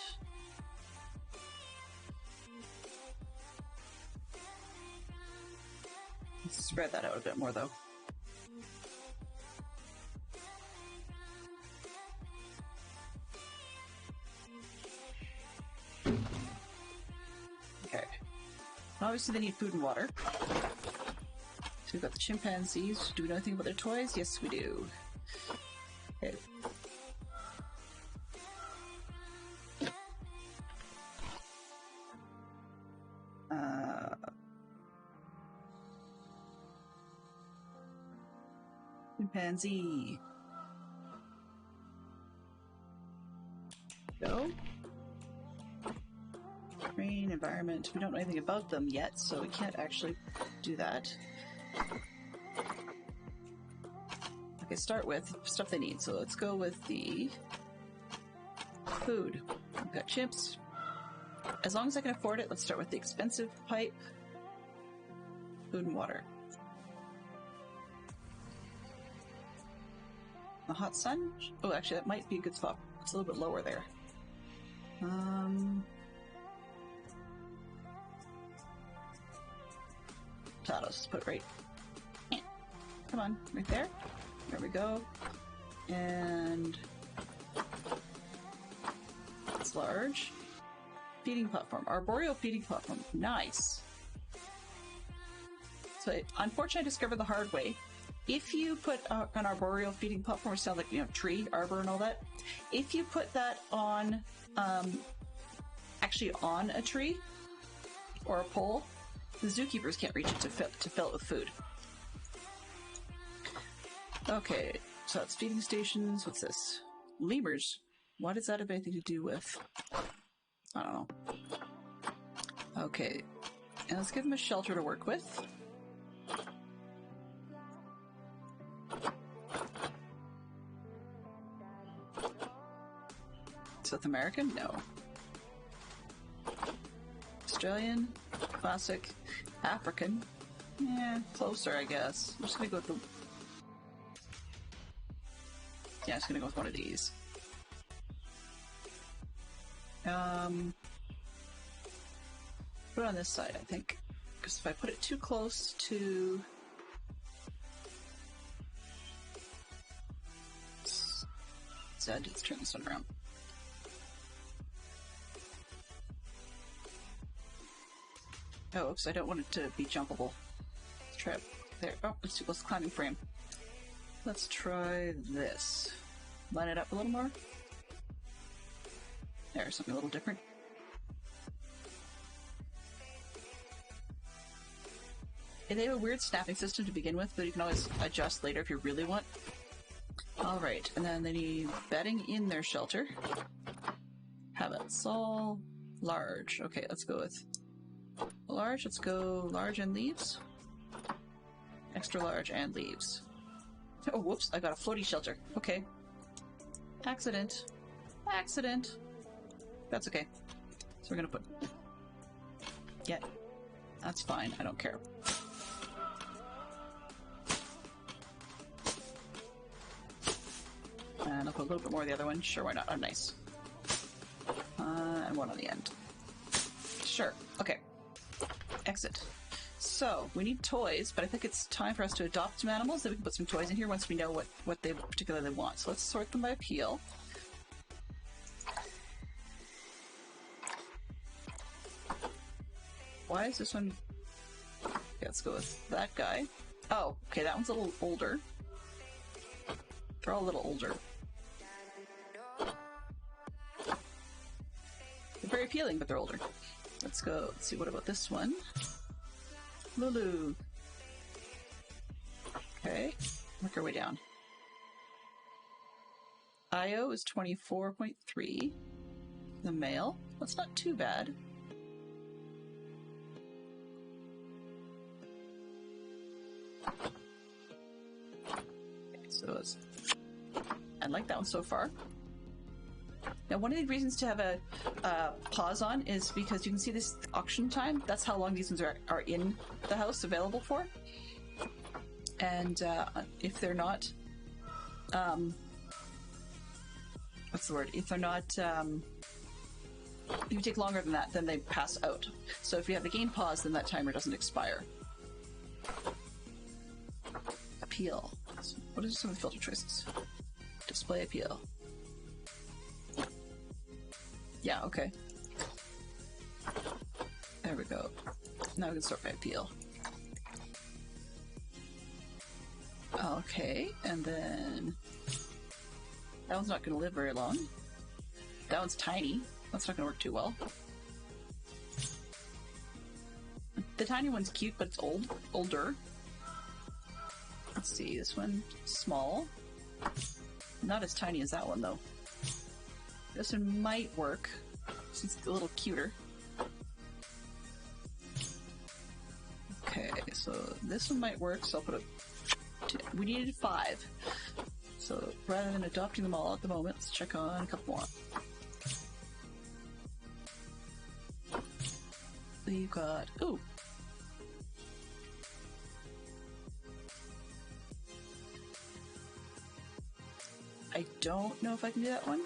Let's spread that out a bit more, though. Okay. Obviously, they need food and water. So we've got the chimpanzees. Do we know anything about their toys? Yes, we do. Okay. Chimpanzee. Go. Rain, environment. We don't know anything about them yet, so we can't actually do that. Okay, start with stuff they need. So let's go with the food. We've got chimps. As long as I can afford it, let's start with the expensive pipe. Food and water. The hot sun? Oh, actually, that might be a good spot. It's a little bit lower there. Potatoes, put it right. Come on, right there. There we go. And it's large. Feeding platform. Arboreal feeding platform. Nice. So, unfortunately, I discovered the hard way. If you put an arboreal feeding platform, which sounds like, you know, tree, arbor, and all that. If you put that on, actually on a tree or a pole, the zookeepers can't reach it to fill it with food. Okay, so that's feeding stations. What's this? Lemurs. What does that have anything to do with? I don't know. Okay, and let's give them a shelter to work with. South American? No. Australian? Classic? African? Yeah, closer, I guess. I'm just gonna go with the... Yeah, I'm just gonna go with one of these. Put it on this side, I think. Because if I put it too close to... Let's turn this one around. Oh, oops, I don't want it to be jumpable. Let's try it there. Oh, it's too close to climbing frame. Let's try this. Line it up a little more. There's something a little different. And they have a weird snapping system to begin with, but you can always adjust later if you really want. Alright, and then they need bedding in their shelter. Habits all large. Okay, let's go with large. Let's go large and leaves. Extra large and leaves. Oh, whoops, I got a floaty shelter. Okay. Accident. Accident. That's okay. So we're gonna put... Yeah. That's fine. I don't care. And I'll put a little bit more of the other one. Sure, why not? Oh, nice. And one on the end. Sure. Okay. Exit. So, we need toys, but I think it's time for us to adopt some animals, then we can put some toys in here once we know what they particularly want. So let's sort them by appeal. Why is this one... Okay, let's go with that guy. Oh, okay, that one's a little older. They're all a little older. very appealing, but they're older. Let's go. Let's see, what about this one? Lulu. Okay, work our way down. Io is 24.3. The male. That's not too bad. Okay, so I like that one so far. Now, one of the reasons to have a pause on is because you can see this auction time. That's how long these ones are in the house available for. And if they're not, what's the word? If they're not, if you take longer than that, then they pass out. So if you have the game pause, then that timer doesn't expire. Appeal. So what are some of the filter choices? Display appeal. Yeah, okay. There we go. Now we can sort by appeal. Okay, and then that one's not going to live very long. That one's tiny. That's not going to work too well. The tiny one's cute, but it's older. Let's see, this one, small. Not as tiny as that one, though. This one might work. It's a little cuter. Okay, so this one might work, so I'll put we needed 5. So rather than adopting them all at the moment, let's check on a couple more. We've got, ooh. I don't know if I can do that one.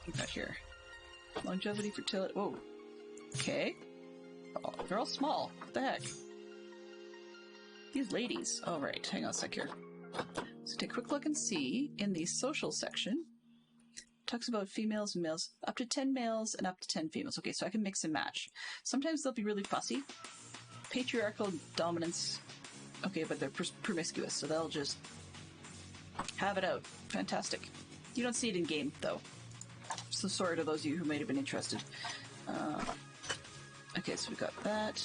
We've got here. Longevity, fertility, whoa. Okay. Oh, they're all small. What the heck? These ladies. All right, hang on a sec here. So take a quick look and see in the social section. It talks about females and males. Up to 10 males and up to 10 females. Okay, so I can mix and match. Sometimes they'll be really fussy. Patriarchal dominance. Okay, but they're promiscuous, so they'll just have it out. Fantastic. You don't see it in game, though. So sorry to those of you who might have been interested. Okay, so we got that.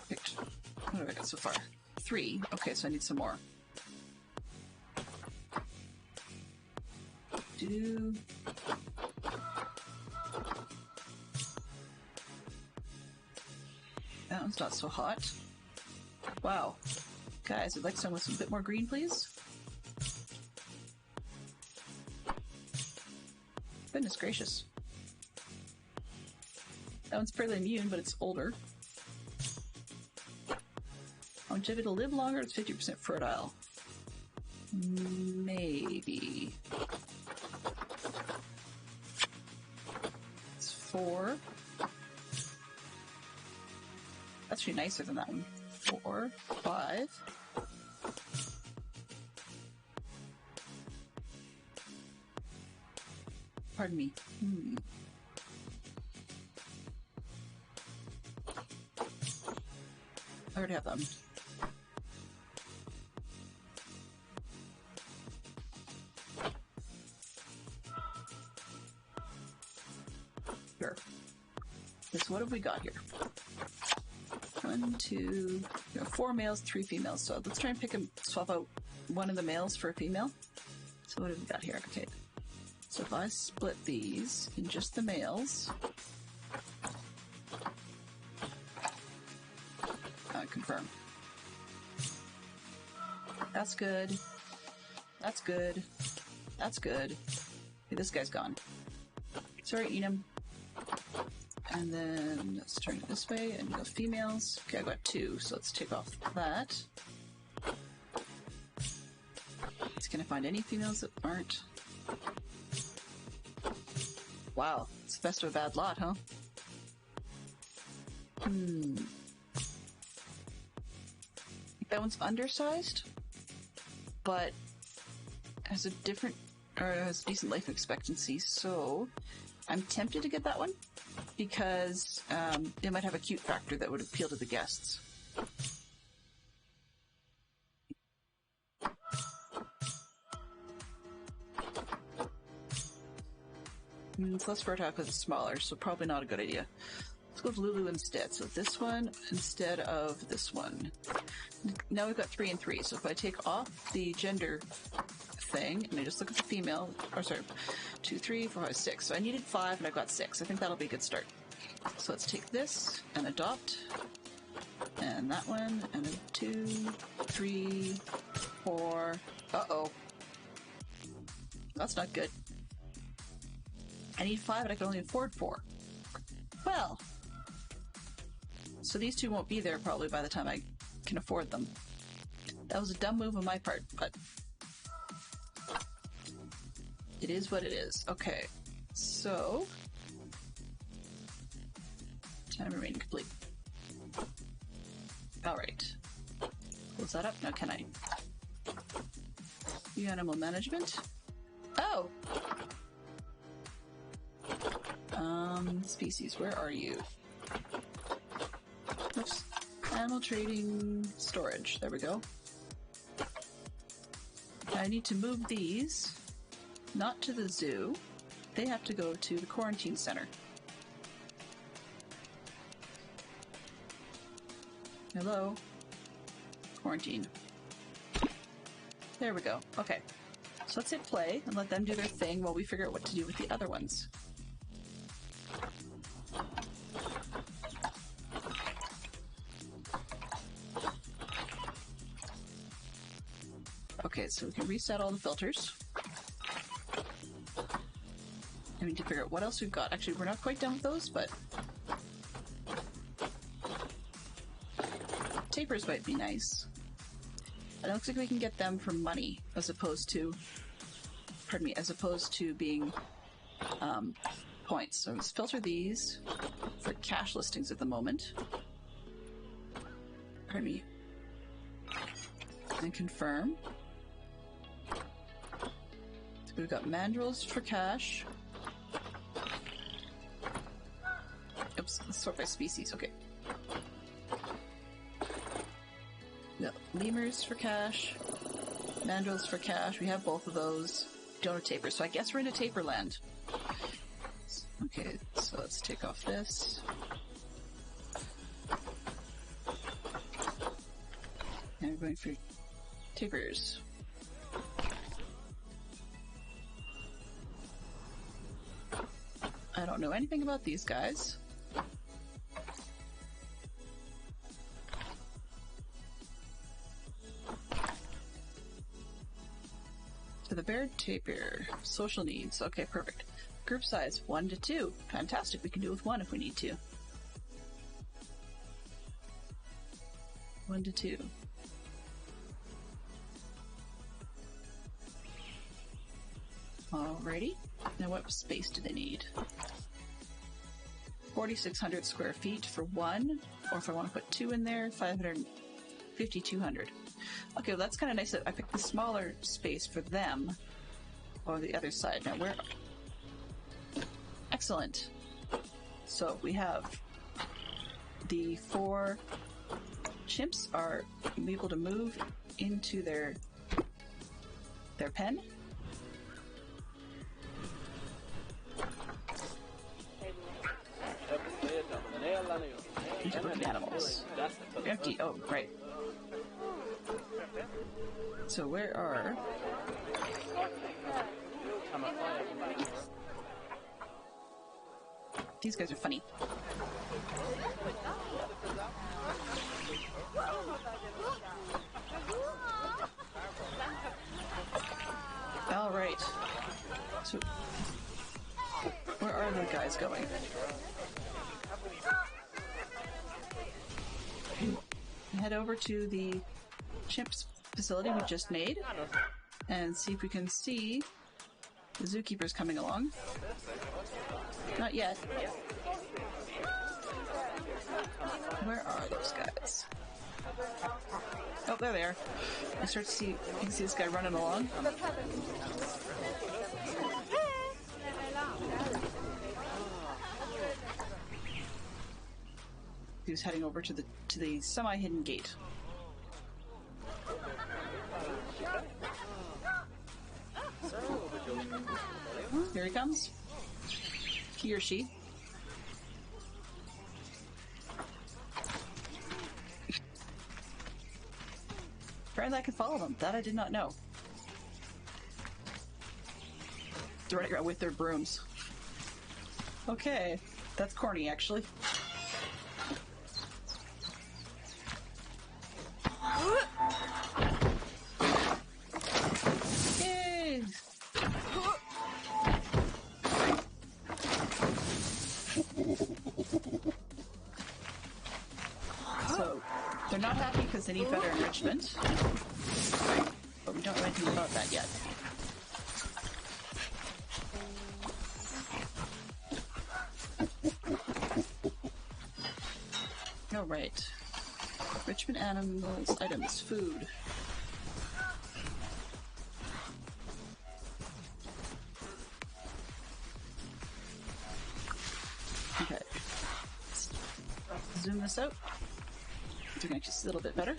Picked. What have I got so far? 3. Okay, so I need some more. That one's not so hot. Wow. Guys, I'd like some with a bit more green, please. Goodness gracious. That one's fairly immune, but it's older. Longevity to live longer, it's 50% fertile. Maybe. It's 4. That's actually nicer than that one. 4, 5. Pardon me. I already have them. Sure. So what have we got here? 1, 2, 4 males, 3 females. So let's try and swap out one of the males for a female. So what have we got here? Okay. So if I split these in just the males, confirm. That's good. That's good. That's good. Okay, this guy's gone. Sorry, Enum. And then let's turn it this way and go females. Okay, I got 2, so let's take off that. Can I find any females that aren't? Wow, it's the best of a bad lot, huh? That one's undersized, but has a different, or has decent life expectancy, so I'm tempted to get that one because it might have a cute factor that would appeal to the guests. It's less fertile because it's smaller, so probably not a good idea. Let's go with Lulu instead. So this one instead of this one. Now we've got 3 and 3. So if I take off the gender thing, and I just look at the female, or sorry, 2, 3, 4, 5, 6. So I needed 5 and I've got 6. I think that'll be a good start. So let's take this and adopt. And that one, and a 2, 3, 4. Uh-oh. That's not good. I need 5 and I can only afford 4. Well. So these two won't be there probably by the time I can afford them. That was a dumb move on my part, but it is what it is. Okay. So time remaining complete. Alright. Close that up. Now can I? View animal management. Oh! Species, where are you? Oops. Animal trading storage. There we go. I need to move these, not to the zoo. They have to go to the quarantine center. Hello? Quarantine. There we go. Okay. So let's hit play and let them do their thing while we figure out what to do with the other ones. Okay, so we can reset all the filters. I need to figure out what else we've got. Actually, we're not quite done with those, but tapers might be nice. And it looks like we can get them for money as opposed to, pardon me, as opposed to being points. So let's filter these for cash listings at the moment. Pardon me. And confirm. So we've got mandrills for cash. Oops, let's sort by species. Okay. No, lemurs for cash, mandrills for cash. We have both of those. Don't have tapers, so I guess we're into taper land. Okay, so let's take off this. And we're going for tapers. I don't know anything about these guys. To the bear tapir. Social needs. Okay, perfect. Group size 1 to 2. Fantastic. We can do with 1 if we need to. 1 to 2. Alrighty. Now what space do they need? 4,600 square feet for 1, or if I want to put 2 in there, 5,200. Okay, well that's kind of nice that I picked the smaller space for them, or the other side. Now where? Excellent. So we have the 4 chimps are able to move into their pen. Different animals. Empty. Oh, right. So where are... These guys are funny. All right. So where are the guys going? Head over to the chimps facility we just made and see if we can see the zookeepers coming along. Not yet. Where are those guys? Oh, there they are. I start to see, you can see this guy running along. He was heading over to the semi-hidden gate. Here he comes. He or she. Apparently I can follow them. That I did not know. They're running around with their brooms. Okay. That's corny, actually. Yay! So, they're not happy because they need better enrichment. But we don't know anything about that yet. Alright. Enrichment animals, items, food. Okay. Zoom this out. So we can actually see a little bit better.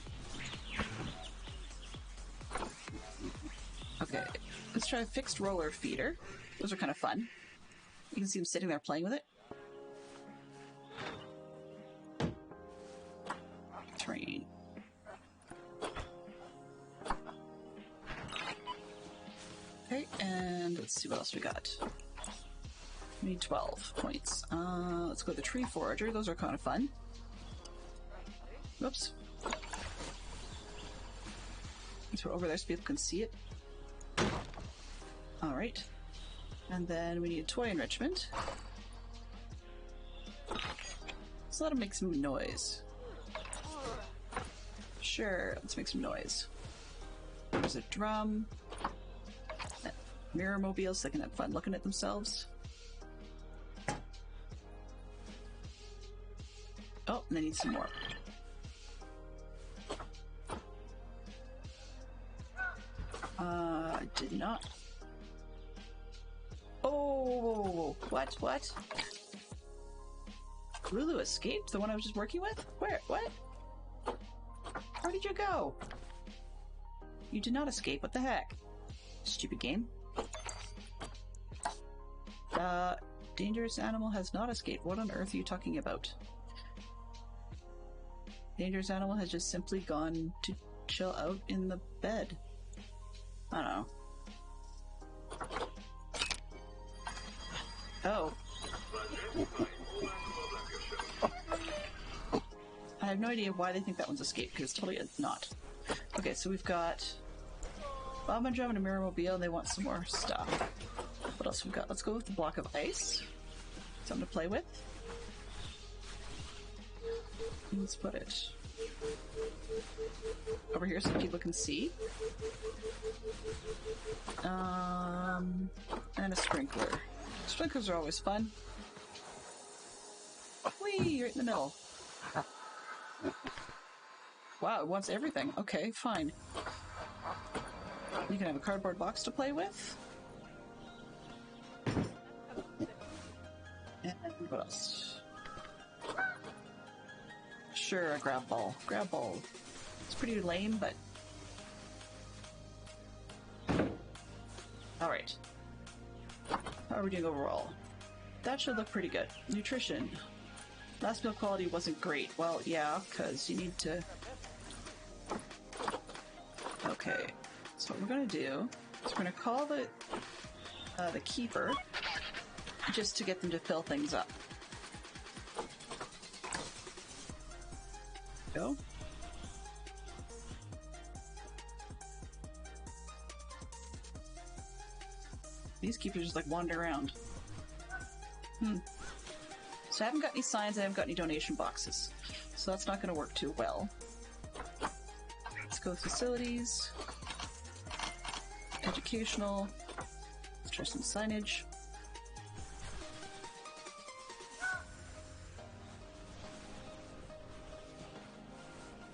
Okay. Let's try a fixed roller feeder. Those are kind of fun. You can see them sitting there playing with it. Train. Okay, and let's see what else we got. We need 12 points. Let's go to the tree forager. Those are kind of fun. Whoops. Let's put it over there so people can see it. Alright. And then we need toy enrichment. So let them make some noise. Sure, let's make some noise. There's a drum. Mirror mobile so they can have fun looking at themselves. Oh, and they need some more. I did not. Oh, what? Lulu escaped? The one I was just working with? Where? What? Where did you go? You did not escape. What the heck? Stupid game. Dangerous animal has not escaped. What on earth are you talking about? Dangerous animal has just simply gone to chill out in the bed. I don't know. Oh. I have no idea why they think that one's escaped, because it's totally not. Okay, so we've got Bomb and Drum and a Mirror Mobile, and they want some more stuff. What else we got? Let's go with the block of ice. Something to play with. Let's put it over here so people can see. And a sprinkler. Sprinklers are always fun. Whee! You're in the middle. Wow, it wants everything. Okay, fine. You can have a cardboard box to play with. And what else? Sure, a grab ball. Grab ball. It's pretty lame, but... Alright. How are we doing overall? That should look pretty good. Nutrition. Last meal quality wasn't great. Well, yeah, because you need to... Okay. So what we're going to do is we're going to call the keeper just to get them to fill things up. Go. These keepers just like wander around. So I haven't got any signs, I haven't got any donation boxes. So that's not going to work too well. Let's go with facilities. Educational. Let's try some signage.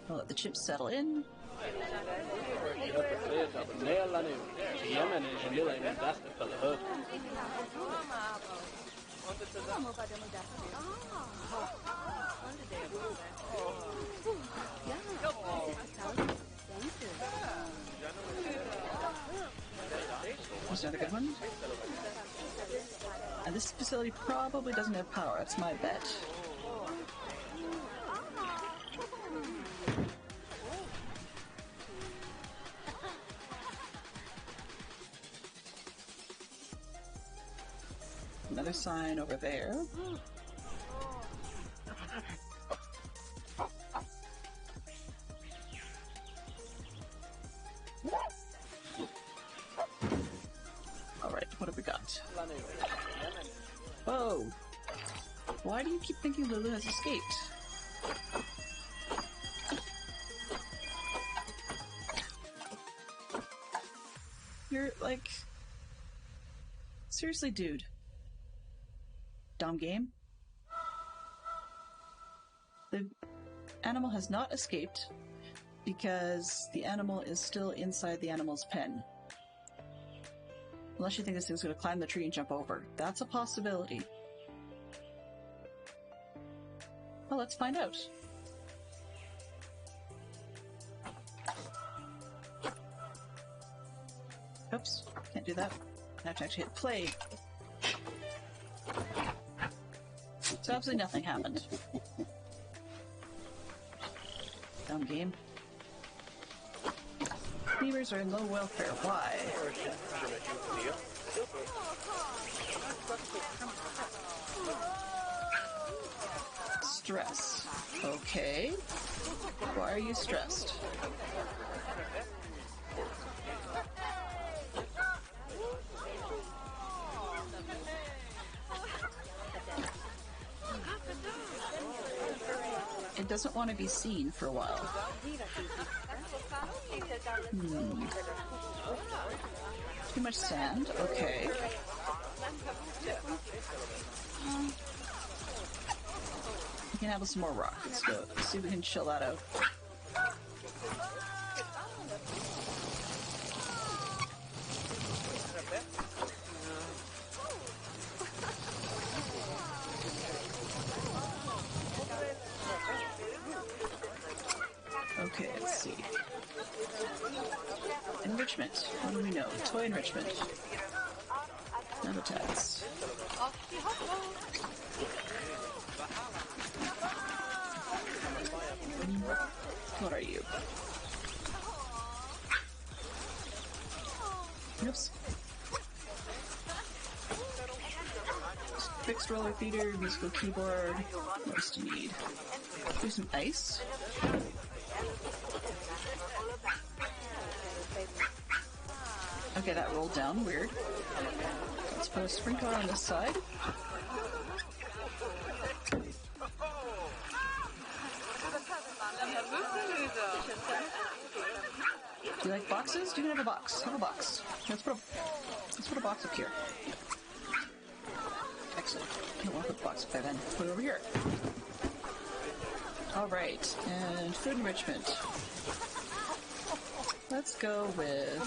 I'll let the chips settle in. There's another good one. And this facility probably doesn't have power. That's my bet. Another sign over there. Alright, what have we got? Whoa! Why do you keep thinking Lulu has escaped? You're like... Seriously, dude. Dumb game. The animal has not escaped because the animal is still inside the animal's pen. Unless you think this thing's going to climb the tree and jump over. That's a possibility. Well, let's find out. Oops, can't do that. I have to actually hit play. So absolutely nothing happened. Dumb game. Lemurs are in low welfare. Why? Stress. Okay. Why are you stressed? It doesn't want to be seen for a while. Too much sand? Okay. We can handle some more rock. Let's go. Let's see if we can chill that out. Okay, let's see. Enrichment. What do we know? Toy enrichment. Habitats. What are you? Oops. Fixed roller feeder, musical keyboard. What else do you need? Do some ice. Okay, that rolled down. Weird. Let's put a sprinkler on this side. Do you like boxes? You can have a box. Have a box. Let's put a box up here. Excellent. I don't want to put the box up there then. Put it over here. Alright, and food enrichment. Let's go with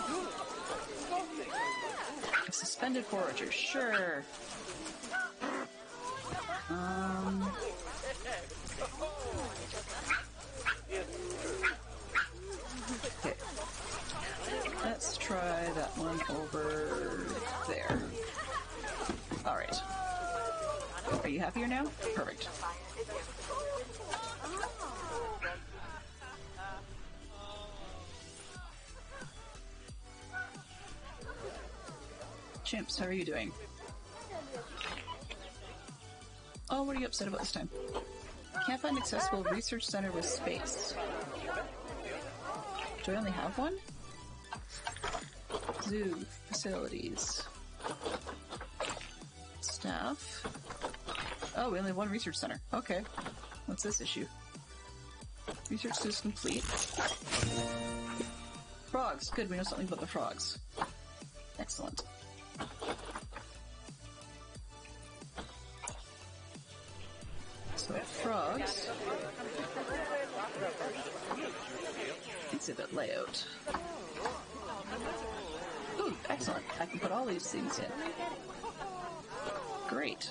a suspended forager. Sure. Okay. Let's try that one over there. Alright. Are you happier now? Perfect. Chimps, how are you doing? Oh, what are you upset about this time? Can't find accessible research center with space. Do I only have one? Zoo, facilities, staff. Oh, we only have one research center. Okay. What's this issue? Research is complete. Frogs. Good, we know something about the frogs. Excellent. So frogs. Exhibit layout. Ooh, excellent. I can put all these things in. Great.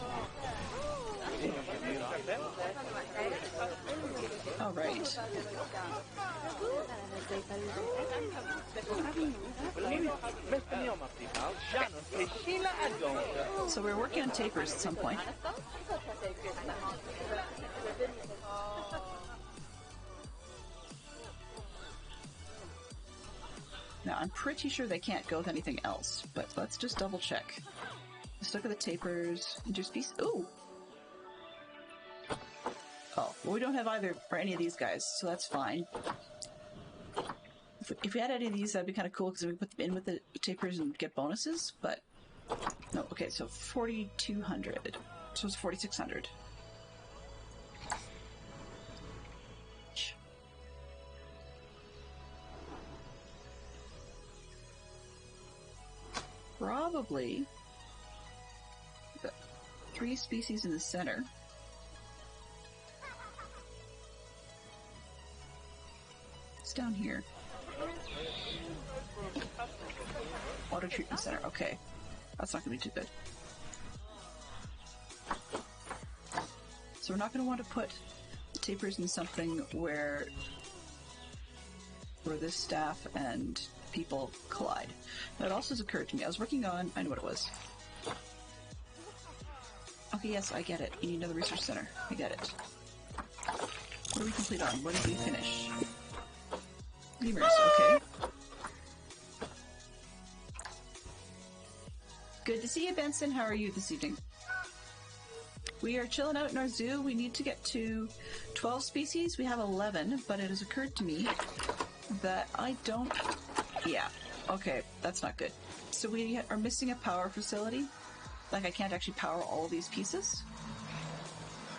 All right. So we're working on tapers at some point. Now, I'm pretty sure they can't go with anything else, but let's just double check. Let's look at the tapers. Interspecies. Ooh! Oh, well, we don't have either for any of these guys, so that's fine. If we had any of these, that'd be kind of cool, because we could put them in with the tapers and get bonuses, but... No, okay, so 4,200. So it's 4,600. Probably the 3 species in the center. It's down here. Water treatment center. Okay, that's not going to be too good. So we're not going to want to put the tapers in something where this staff and people collide. Now, it also has occurred to me, I was working on, I know what it was. Okay, yes, I get it. You need another research center. I get it. What do we complete on? What did we finish? Lemurs, okay. Good to see you, Benson. How are you this evening? We are chilling out in our zoo. We need to get to 12 species. We have 11, but it has occurred to me that I don't... Yeah, okay, that's not good. So we are missing a power facility. Like, I can't actually power all these pieces.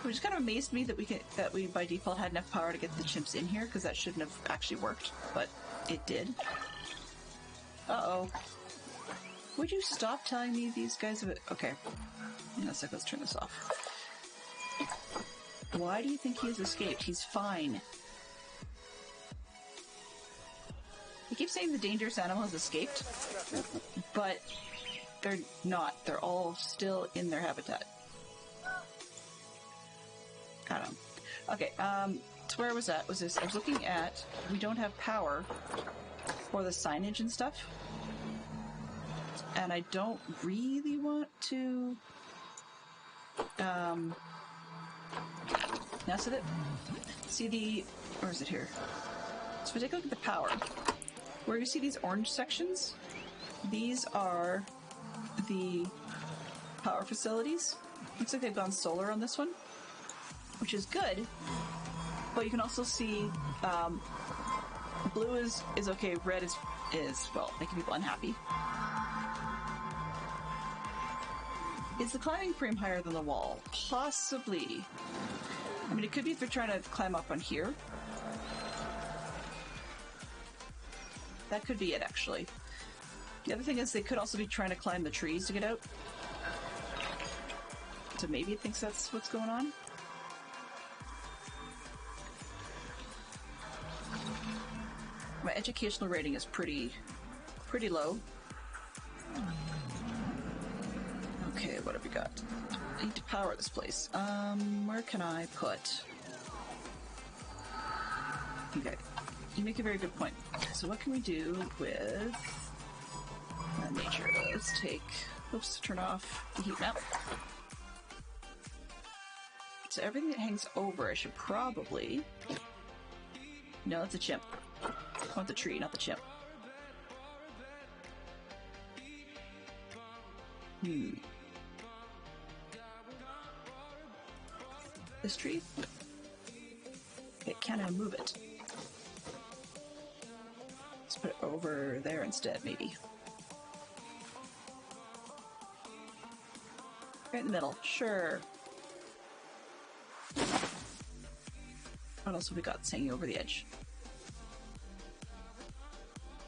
Which just kind of amazed me that we by default had enough power to get the chimps in here, because that shouldn't have actually worked, but it did. Uh-oh. Would you stop telling me these guys have... Okay. Let's turn this off. Why do you think he has escaped? He's fine. He keeps saying the dangerous animal has escaped, but they're not. They're all still in their habitat. I don't know. Okay, so where was that? Was this? I was looking at, we don't have power for the signage and stuff, and I don't really want to, now so that, see the, or is it here? So if we take a look at the power, where you see these orange sections, these are the power facilities. Looks like they've gone solar on this one, which is good, but you can also see blue is okay, red is well, making people unhappy. Is the climbing frame higher than the wall? Possibly. I mean, it could be if they're trying to climb up on here. That could be it, actually. The other thing is they could also be trying to climb the trees to get out. So maybe it thinks that's what's going on. My educational rating is pretty low. Okay, what have we got? I need to power this place. Where can I put... Okay, you make a very good point. So what can we do with nature? Let's take... Oops, turn off the heat map. So everything that hangs over, I should probably... No, it's a chimp. I want the tree, not the chimp. This tree? Okay, can I move it? Let's put it over there instead, maybe. Right in the middle, sure. What else have we got hanging over the edge?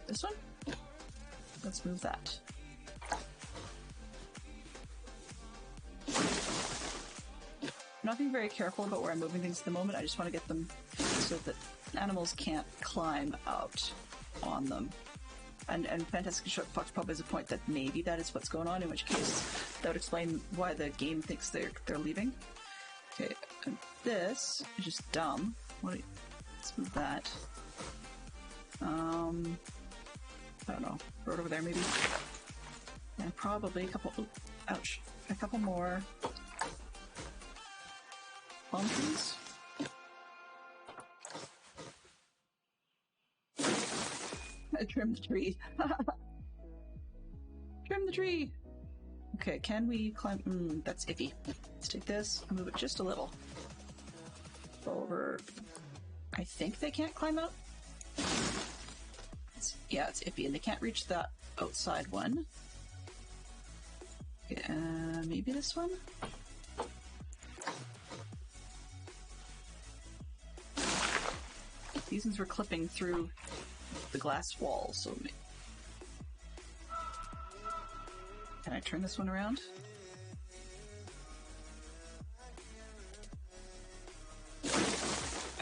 This one? Let's move that. I'm not being very careful about where I'm moving things at the moment. I just want to get them so that animals can't climb out on them. And Fantastic Short Fox probably has a point that maybe that is what's going on, in which case that would explain why the game thinks they're leaving. Okay, and this is just dumb. Let's move that. I don't know, throw it over there maybe. And probably a couple, ouch, a couple more palm trees. I trimmed the tree. Trim the tree! Okay, can we climb? That's iffy. Let's take this and move it just a little. Over. I think they can't climb up. Yeah, it's iffy, and they can't reach that outside one. Okay, maybe this one? These ones were clipping through the glass wall, so... Can I turn this one around?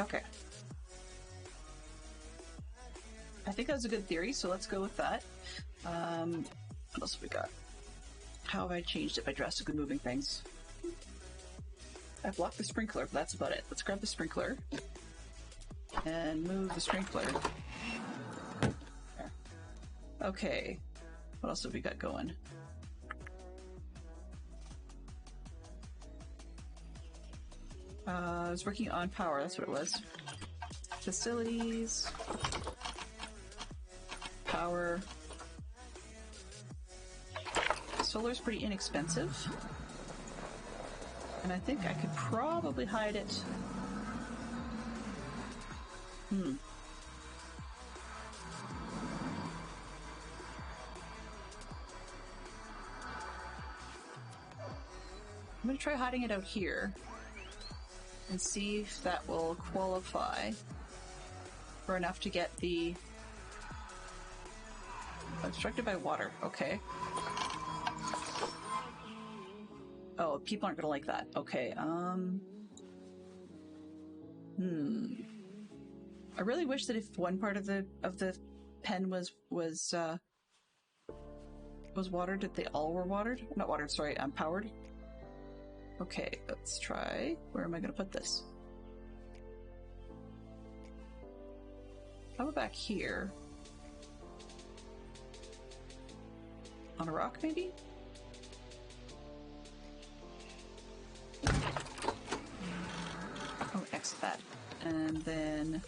Okay. I think that was a good theory, so let's go with that. What else have we got? How have I changed it by drastically moving things? I blocked the sprinkler, but that's about it. Let's grab the sprinkler and move the sprinkler. There. Okay. What else have we got going? I was working on power, that's what it was. Facilities. Power. Solar's pretty inexpensive. And I think I could probably hide it. I'm going to try hiding it out here and see if that will qualify for enough to get the obstructed by water. Okay. Oh, people aren't gonna like that. Okay, I really wish that if one part of the pen was watered, that they all were watered. Not watered, sorry, powered. Okay, let's try. Where am I gonna put this? How about back here? On a rock, maybe? Oh, exit that. And then...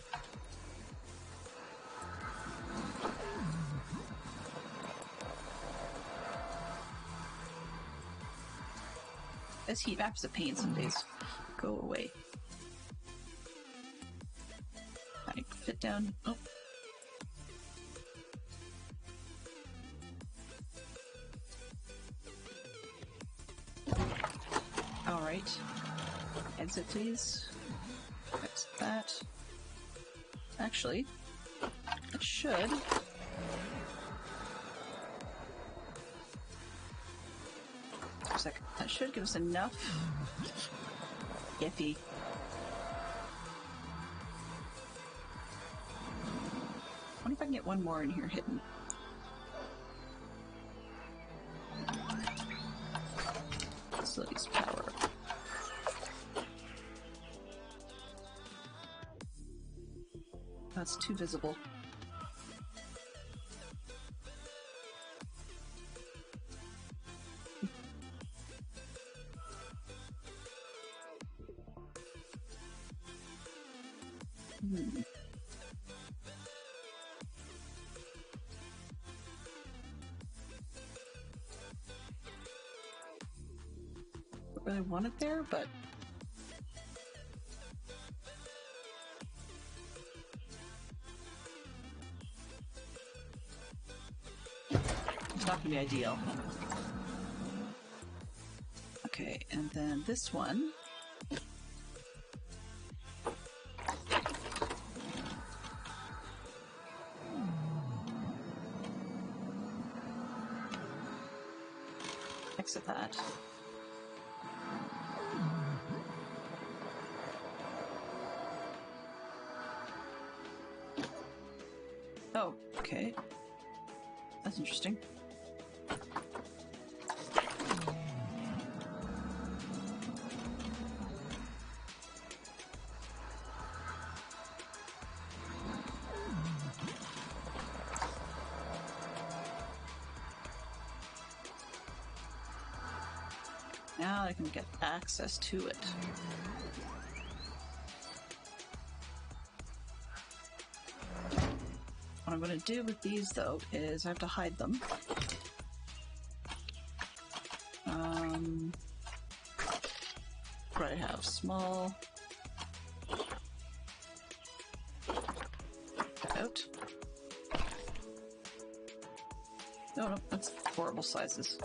This heat map's a pain some days. Go away. I fit down. Oh. Alright. Exit, please. Exit that. Actually, it should. That should give us enough. Iffy. I wonder if I can get one more in here hidden. Facilities power. That's too visible. I really want it there, but it's not going to be ideal. Okay, and then this one. Exit that. Oh, okay. That's interesting. Now I can get access to it. What I'm going to do with these, though, is I have to hide them. What do I have? Small. Out. No, that's horrible sizes.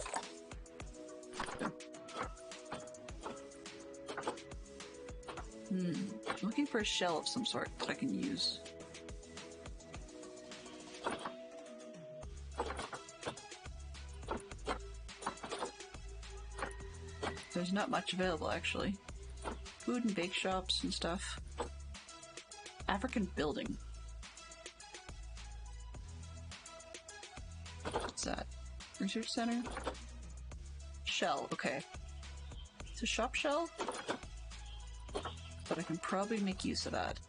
I'm looking for a shell of some sort that I can use. There's not much available, actually. Food and bake shops and stuff. African building. What's that? Research center? Shell, okay. It's a shop shell? But I can probably make use of that.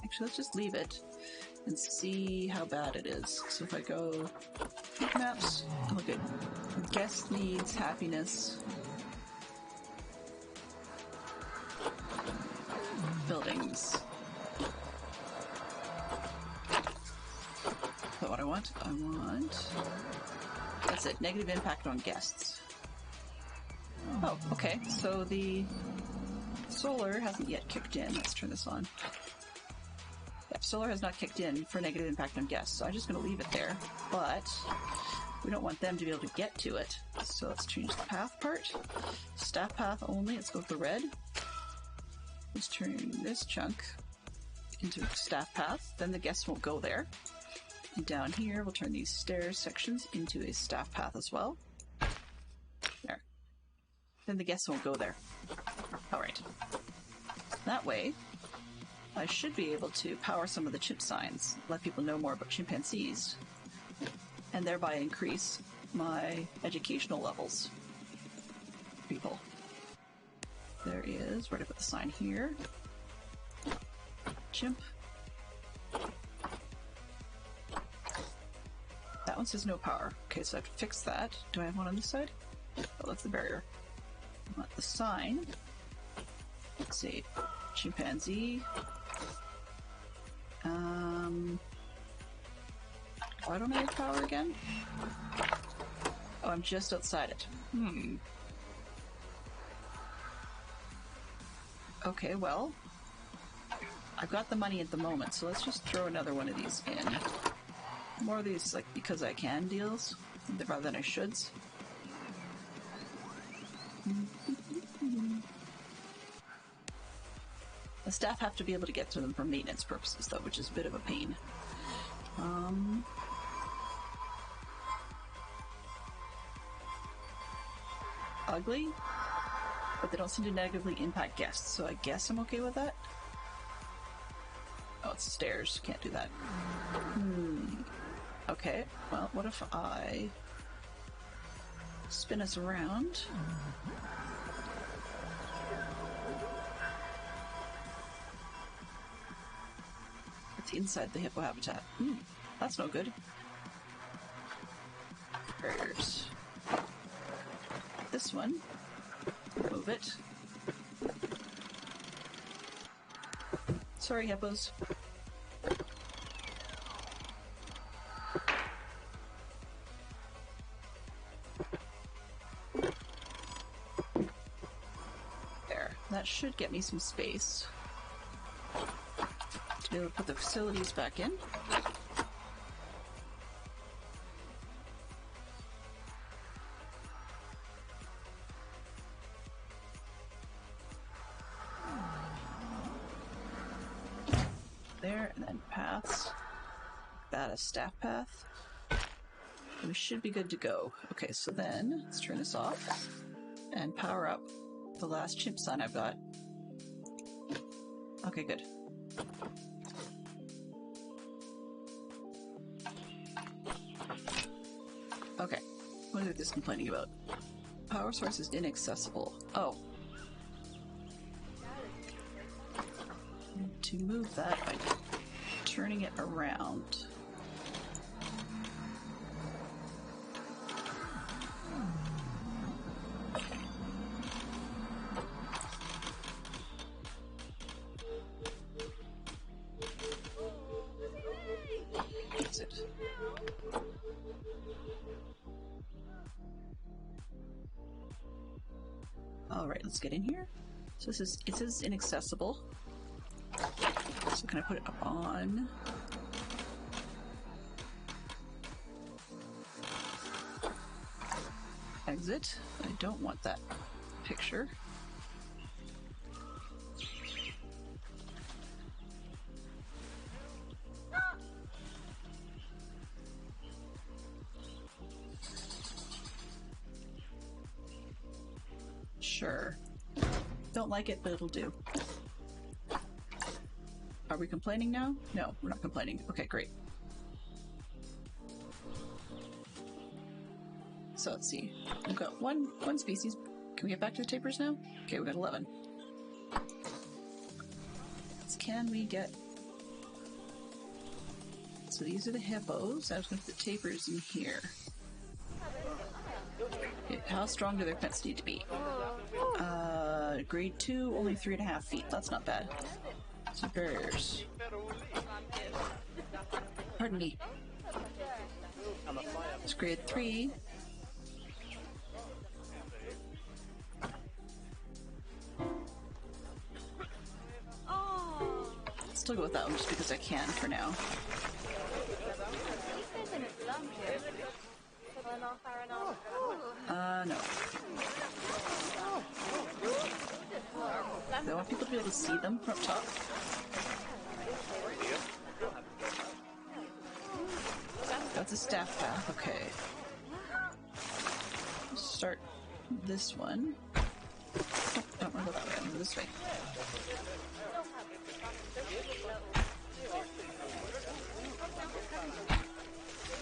Actually, let's just leave it and see how bad it is. So if I go maps, look at guest needs, happiness, buildings. But what I want, that's it, negative impact on guests. Oh, okay, so the solar hasn't yet kicked in. Let's turn this on. Yeah, solar has not kicked in for negative impact on guests, so I'm just going to leave it there. But we don't want them to be able to get to it. So let's change the path part. Staff path only, let's go with the red. Let's turn this chunk into staff path, then the guests won't go there. And down here, we'll turn these stairs sections into a staff path as well. There. Then the guests won't go there. Alright. That way, I should be able to power some of the chimp signs, let people know more about chimpanzees, and thereby increase my educational levels. People. There is, where to put the sign here? Chimp. That one says no power. Okay, so I have to fix that. Do I have one on this side? Oh, that's the barrier. I want the sign. Let's see. Chimpanzee. Why don't I have power again? Oh, I'm just outside it. Okay, well, I've got the money at the moment, so let's just throw another one of these in. More of these, like, because I can deals, rather than I shoulds. The staff have to be able to get to them for maintenance purposes, though, which is a bit of a pain. Ugly, but they don't seem to negatively impact guests, so I guess I'm okay with that. Oh, it's stairs. Can't do that. Okay, well, what if I spin us around? It's inside the hippo habitat. That's no good. Barriers. This one. Move it. Sorry, hippos. There. That should get me some space to be able to put the facilities back in. There, and then paths. That a staff path. And we should be good to go. Okay, so then let's turn this off and power up the last chimp sign I've got. Okay, good. Okay, what is this complaining about? power source is inaccessible. Oh. To move that by turning it around. Exit. All right, let's get in here. So it says inaccessible. So can I put it up on? Exit. I don't want that picture. Sure. Don't like it, but it'll do. Are we complaining now? No, we're not complaining. Okay, great. So let's see. We've got one species. Can we get back to the tapers now? Okay, we got 11. Can we get... So these are the hippos. I was going to put the tapers in here. Okay, how strong do their pets need to be? Grade 2, only 3.5 feet. That's not bad. So bears. Pardon me. It's grade 3. Still go with that one just because I can for now. No. I want people to be able to see them from up top. That's a staff path, okay. Let's start this one. Oh, don't want to go that way, I'm going to go this way.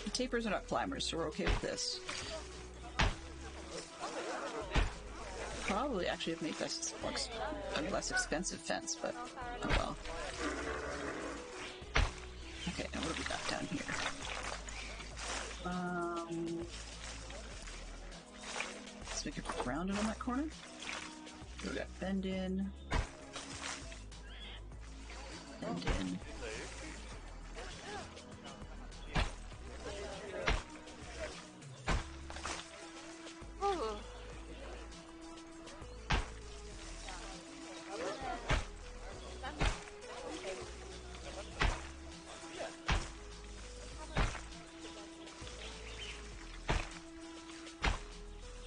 The tapers are not climbers, so we're okay with this. Probably actually have made this a less expensive fence, but oh well. Okay, now what have we got down here? Let's make it rounded on that corner. We got bend in. Bend in.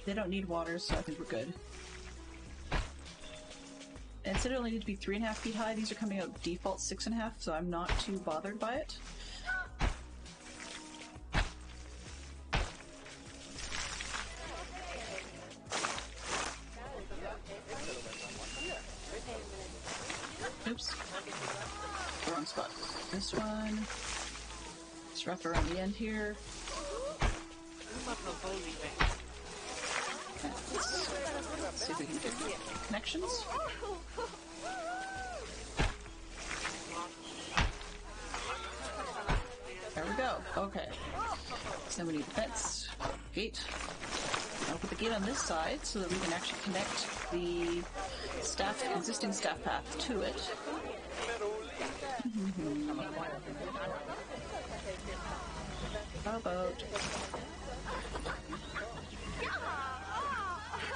They don't need water, so I think we're good. And it said it only needs to be 3.5 feet high. These are coming out default 6.5, so I'm not too bothered by it. Oops. Wrong spot. This one. Just wrap around the end here. Let's see if we can get connections. There we go. Okay. So then we need the fence. Gate. I'll put the gate on this side so that we can actually connect the existing staff path to it. How about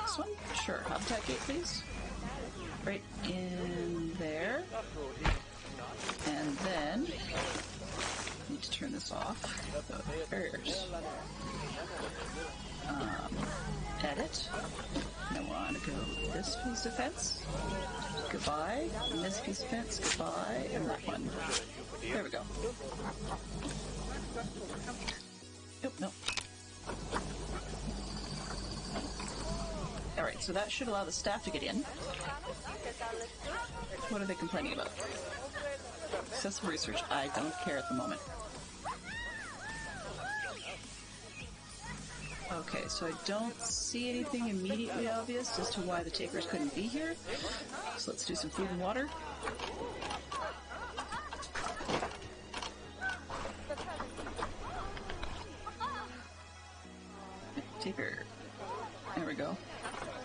this one? Sure. Habitat gate, please. Right in there. And then need to turn this off. Barriers. Edit. And I want to go this piece of fence. Goodbye. And this piece of fence. Goodbye. And that one. There we go. Nope, nope. Alright, so that should allow the staff to get in. What are they complaining about? Accessible research. I don't care at the moment. Okay, so I don't see anything immediately obvious as to why the tapirs couldn't be here. So let's do some food and water. Tapir. There we go.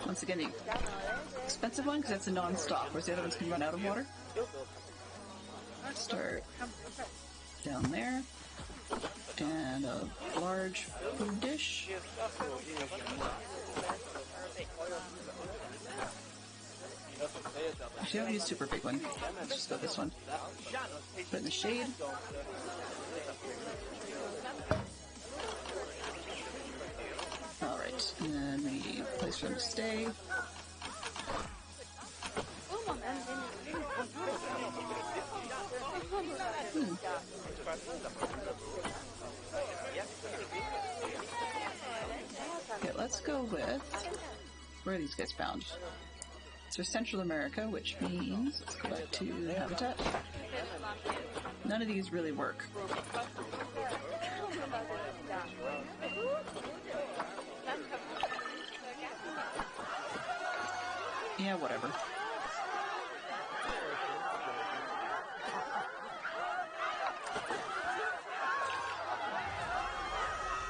Once again, the expensive one, because that's a non-stop, whereas the other ones can run out of water. Start down there. And a large food dish. Actually, I don't need a super big one. Let's just go this one. Put it in the shade. Alright, and then we need a place for them to stay. Okay, let's go with... Where are these guys found? So Central America, which means... Let's go back to the habitat. None of these really work. Yeah, whatever.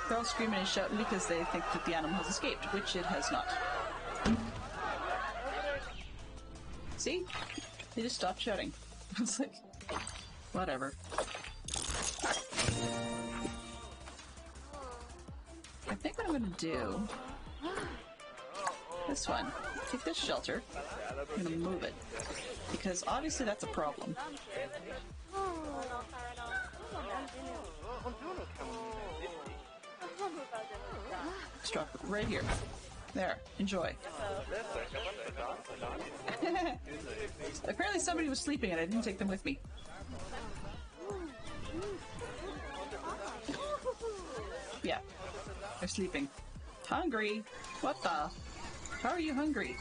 They're all screaming and shouting because they think that the animal has escaped, which it has not. See? They just stopped shouting. It's like, whatever. I think what I'm gonna do... This one. Take this shelter. I'm gonna move it. Because obviously that's a problem. Let's drop it right here. There. Enjoy. Apparently somebody was sleeping and I didn't take them with me. Yeah. They're sleeping. Hungry? What the? How are you hungry?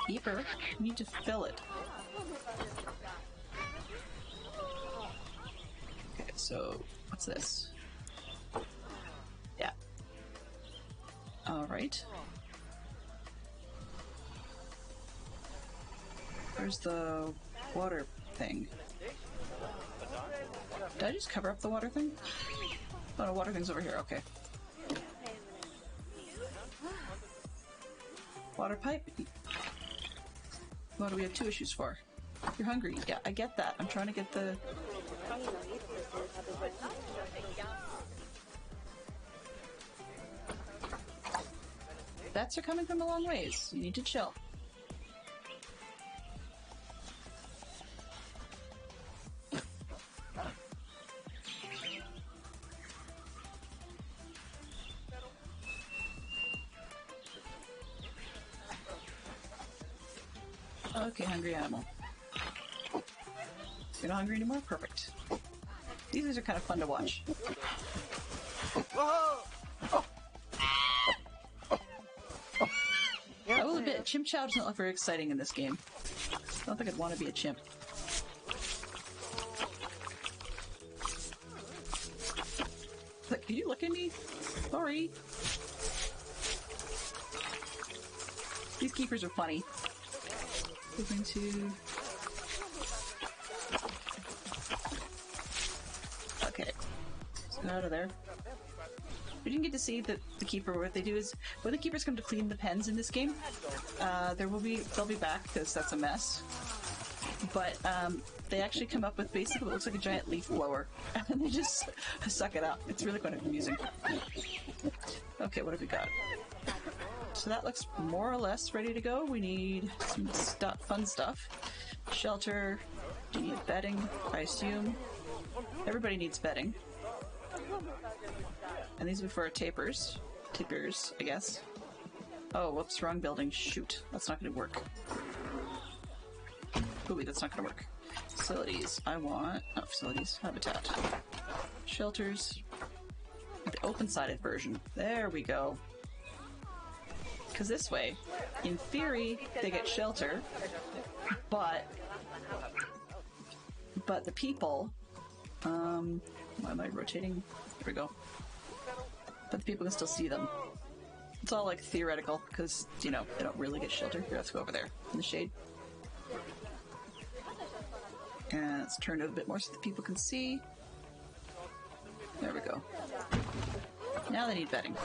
Keeper, you need to fill it. Okay, so what's this? Yeah. Alright. Where's the water thing? Did I just cover up the water thing? Oh, the water thing's over here, okay. Water pipe? What do we have two issues for? You're hungry. Yeah, I get that. I'm trying to get the... Bats are coming from a long ways. You need to chill. Okay, hungry animal. You're not hungry anymore? Perfect. These guys are kind of fun to watch. I will admit, Chimp Chow does not look very exciting in this game. I don't think I'd want to be a chimp. Like, can you look at me? Sorry. These keepers are funny. We're going to... Okay. Let's get out of there. We didn't get to see that the keeper, what they do is, when the keepers come to clean the pens in this game, they'll be back because that's a mess. But, they actually come up with basically what looks like a giant leaf blower, and they just suck it up. It's really kind of amusing. Okay, what have we got? So that looks more or less ready to go. We need some fun stuff. Shelter. Do you need bedding? I assume. Everybody needs bedding. And these are for our tapirs. Tapirs, I guess. Oh, whoops, wrong building. Shoot. That's not going to work. Oh, wait, that's not going to work. Facilities. I want... Not facilities. Habitat. Shelters. The open-sided version. There we go. Because this way, in theory, they get shelter, but the people Why am I rotating? There we go. But the people can still see them. It's all like theoretical because, you know, they don't really get shelter. Here, let's go over there in the shade. And let's turn it a bit more so that people can see. There we go. Now they need bedding.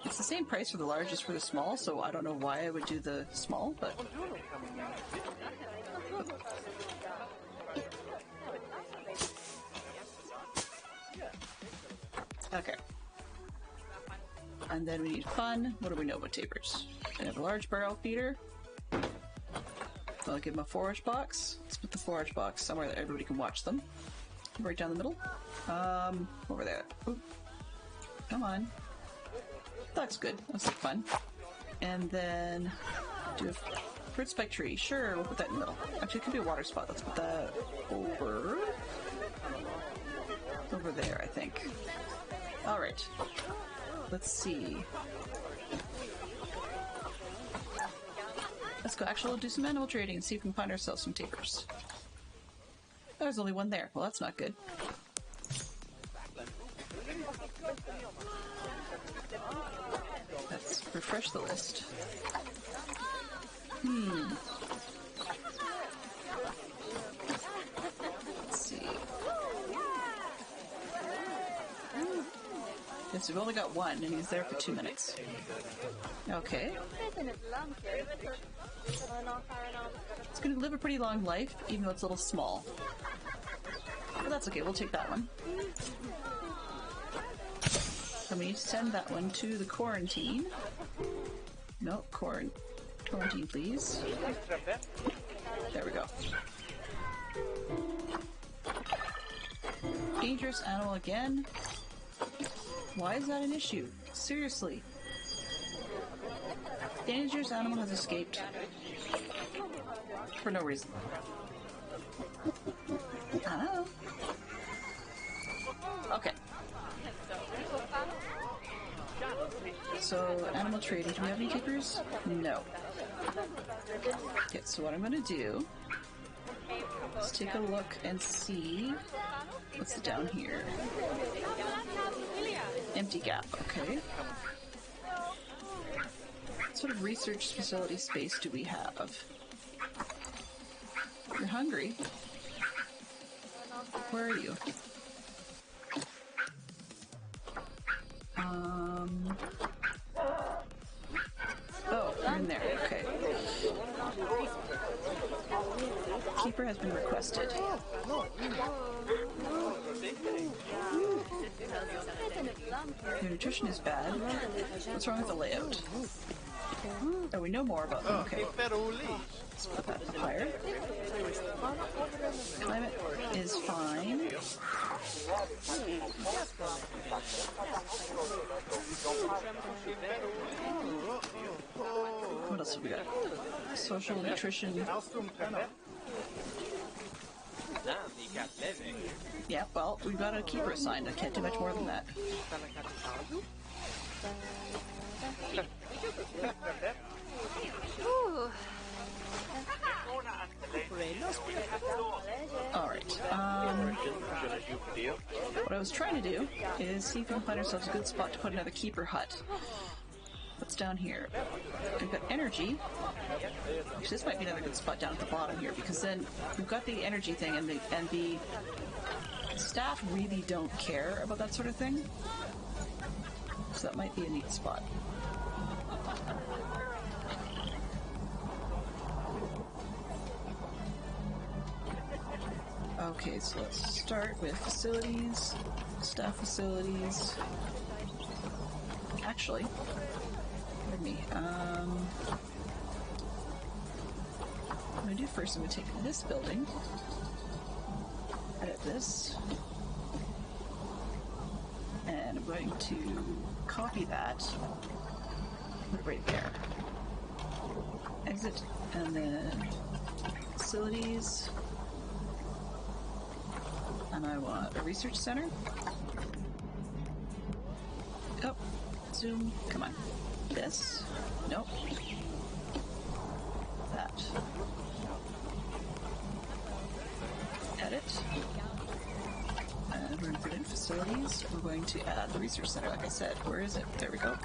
It's the same price for the large as for the small, so I don't know why I would do the small, but... Okay. And then we need fun. What do we know about tapers? They have a large barrel feeder. I'll give them a forage box. Let's put the forage box somewhere that everybody can watch them. Right down the middle. Over there. Oop. Come on. That's good. That's like fun. And then do a fruit spike tree. Sure, we'll put that in the middle. Actually, it could be a water spot. Let's put that over there, I think. All right. Let's see. Let's go. Actually, we'll do some animal trading and see if we can find ourselves some tapers. There's only one there. Well, that's not good. Let's refresh the list. Let's see. Yes, we've only got one, and he's there for 2 minutes. Okay. It's going to live a pretty long life, even though it's a little small. But that's okay, we'll take that one. And we need to send that one to the quarantine. No, quarantine, please. There we go. Dangerous animal again. Why is that an issue? Seriously. Dangerous animal has escaped. For no reason. Oh. Okay. So, animal trading. Do we have any keepers? No. Okay, so what I'm going to do is take a look and see what's down here. Empty gap, okay. What sort of research facility space do we have? You're hungry. Where are you? Oh, you're in there, okay. Keeper has been requested. Your nutrition is bad. What's wrong with the layout? Oh, we know more about them. Okay. Let's put that higher. Climate is fine. What else have we got? Social nutrition. Yeah, well, we've got a keeper assigned. I can't do much more than that. Alright, what I was trying to do is see if we can find ourselves a good spot to put another keeper hut. What's down here? We've got energy. Actually, this might be another good spot down at the bottom here, because then we've got the energy thing, and the staff really don't care about that sort of thing. So that might be a neat spot. Okay, so let's start with facilities, staff facilities. Actually, pardon me. What I'm going to do first, I'm going to take this building, edit this, and I'm going to copy that, put it right there. Exit, and then facilities. And I want a research center. Oh, zoom, come on. This? Nope. That. Edit. And we're going to put in facilities. We're going to add the research center, like I said. Where is it? There we go.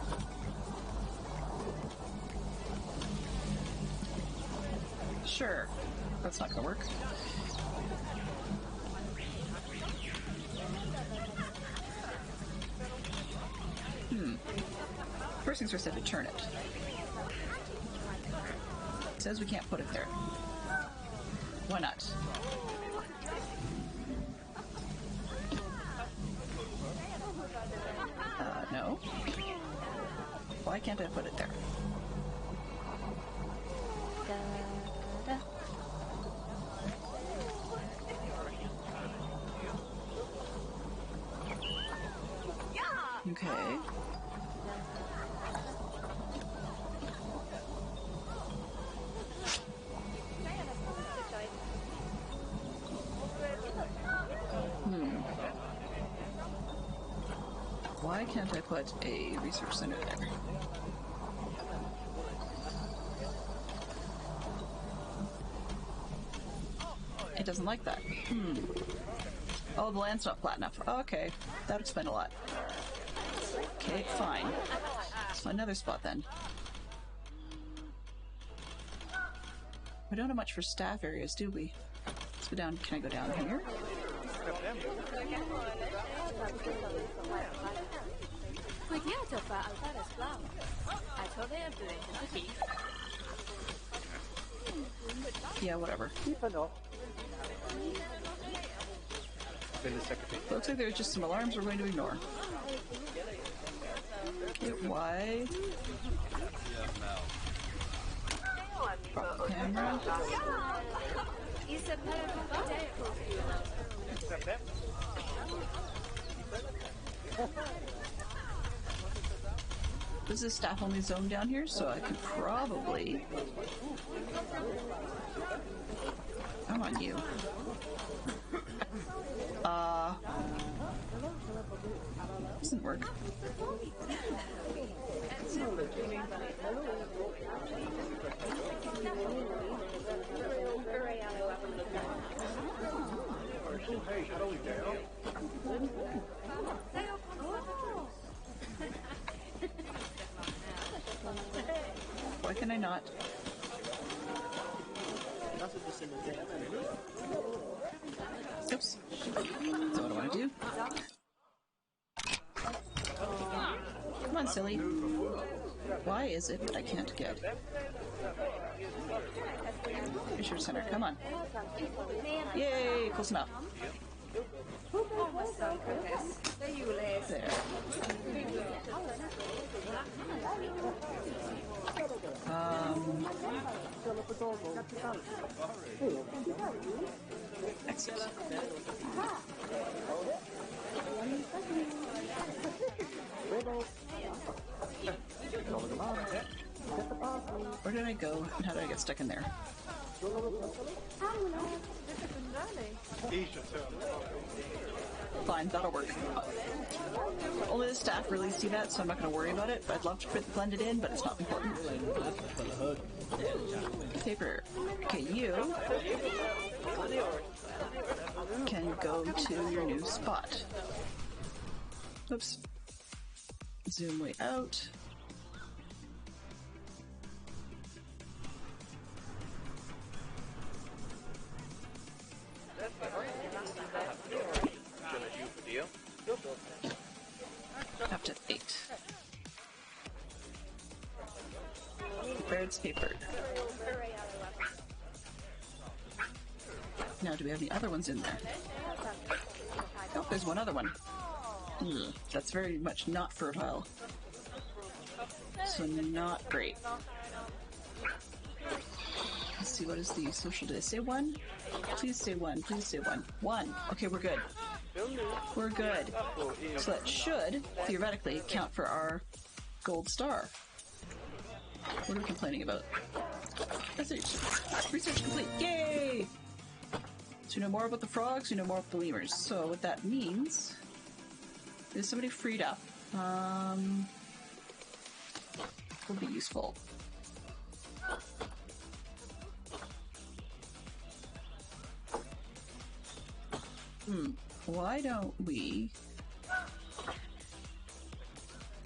Sure. That's not going to work. First things first, I have to turn it. It says we can't put it there. Why not? No. Why can't I put it there? Okay. Why can't I put a research center there? It doesn't like that. Oh, the land's not flat enough. Okay, that would explain a lot. Okay, fine. Let's find another spot then. We don't have much for staff areas, do we? Let's go down. Can I go down here? Yeah, whatever. Looks like there's just some alarms we're going to ignore. Why? Camera. This is staff only zone down here, so I could probably. Come on, you. Doesn't work. Why can I not? Oops. That's what I want to do. Come on, silly. Why is it that I can't get? Research center, come on. Yay, close enough. There. Exit. Where did I go and how did I get stuck in there? Fine, that'll work. Only the staff really see that, so I'm not going to worry about it. I'd love to blend it in, but it's not important. Paper. Okay, you can go to your new spot. Oops. Zoom way out. Up to 8. Prepared paper. Now, do we have any other ones in there? Oh, there's one other one. That's very much not fertile. So not great. Let's see, what is the social? Did I say 1? Please say 1. Please say 1. 1. Okay, we're good. We're good. So that should, theoretically, count for our gold star. What are we complaining about? Research complete. Yay! So we know more about the frogs, we know more about the lemurs. So what that means is somebody freed up. Will be useful. why don't we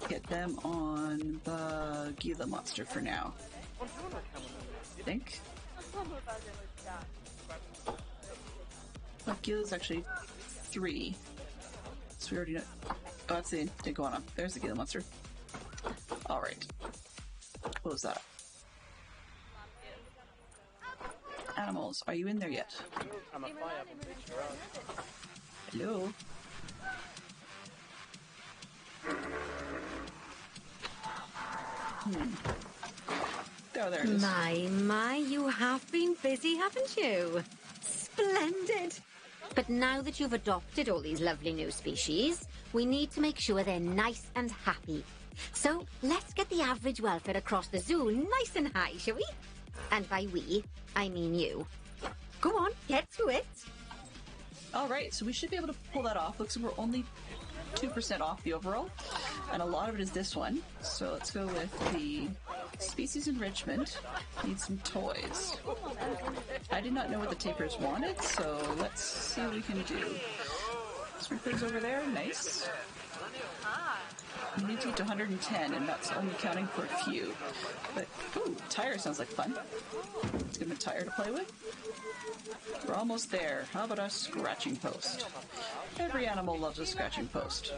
get them on the Gila monster for now? I think. But Gila's actually 3. So we already know. Oh, that's the thing going on. There's the Gila monster. Alright. Close that. Animals, are you in there yet? Hello? There it is. My, you have been busy, haven't you? Splendid. But now that you've adopted all these lovely new species, we need to make sure they're nice and happy. So let's get the average welfare across the zoo nice and high, shall we? And by we, I mean you. Go on, get to it. Alright, so we should be able to pull that off. Looks like we're only 2% off the overall, and a lot of it is this one. So let's go with the species enrichment. Need some toys. I did not know what the tapers wanted, so let's see what we can do. Sprinklers over there, nice. You need to get to 110, and that's only counting for a few. But, ooh, tire sounds like fun. Let's give him a tire to play with. We're almost there. How about a scratching post? Every animal loves a scratching post.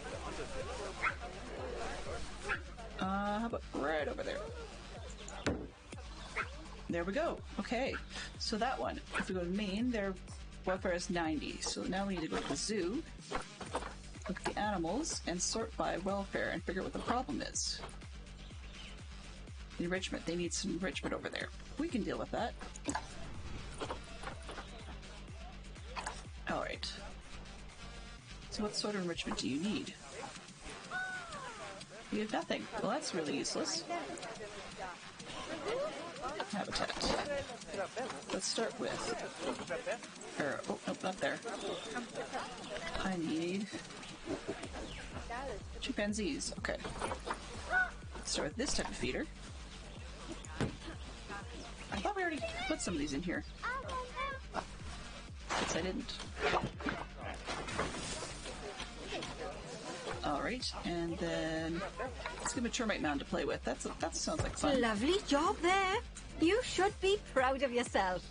How about right over there? There we go. Okay, so that one. If we go to main, their welfare is 90. So now we need to go to the zoo, look at the animals, and sort by welfare and figure out what the problem is. Enrichment. They need some enrichment over there. We can deal with that. Alright. So what sort of enrichment do you need? We have nothing. Well, that's really useless. Habitat. Let's start with... oh, nope, not there. I need... chimpanzees. Okay. Let's start with this type of feeder. I thought we already put some of these in here. Guess I didn't. Alright, and then let's give him a termite mound to play with. That sounds like fun. Lovely job there. You should be proud of yourself.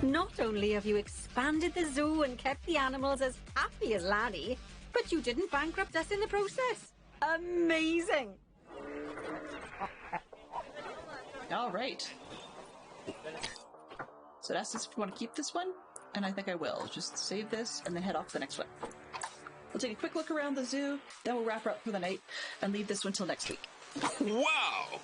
Not only have you expanded the zoo and kept the animals as happy as Laddie, but you didn't bankrupt us in the process. Amazing. Alright. So it asks us if we want to keep this one, and I think I will. Just save this and then head off to the next one. We'll take a quick look around the zoo, then we'll wrap her up for the night and leave this one till next week. Wow!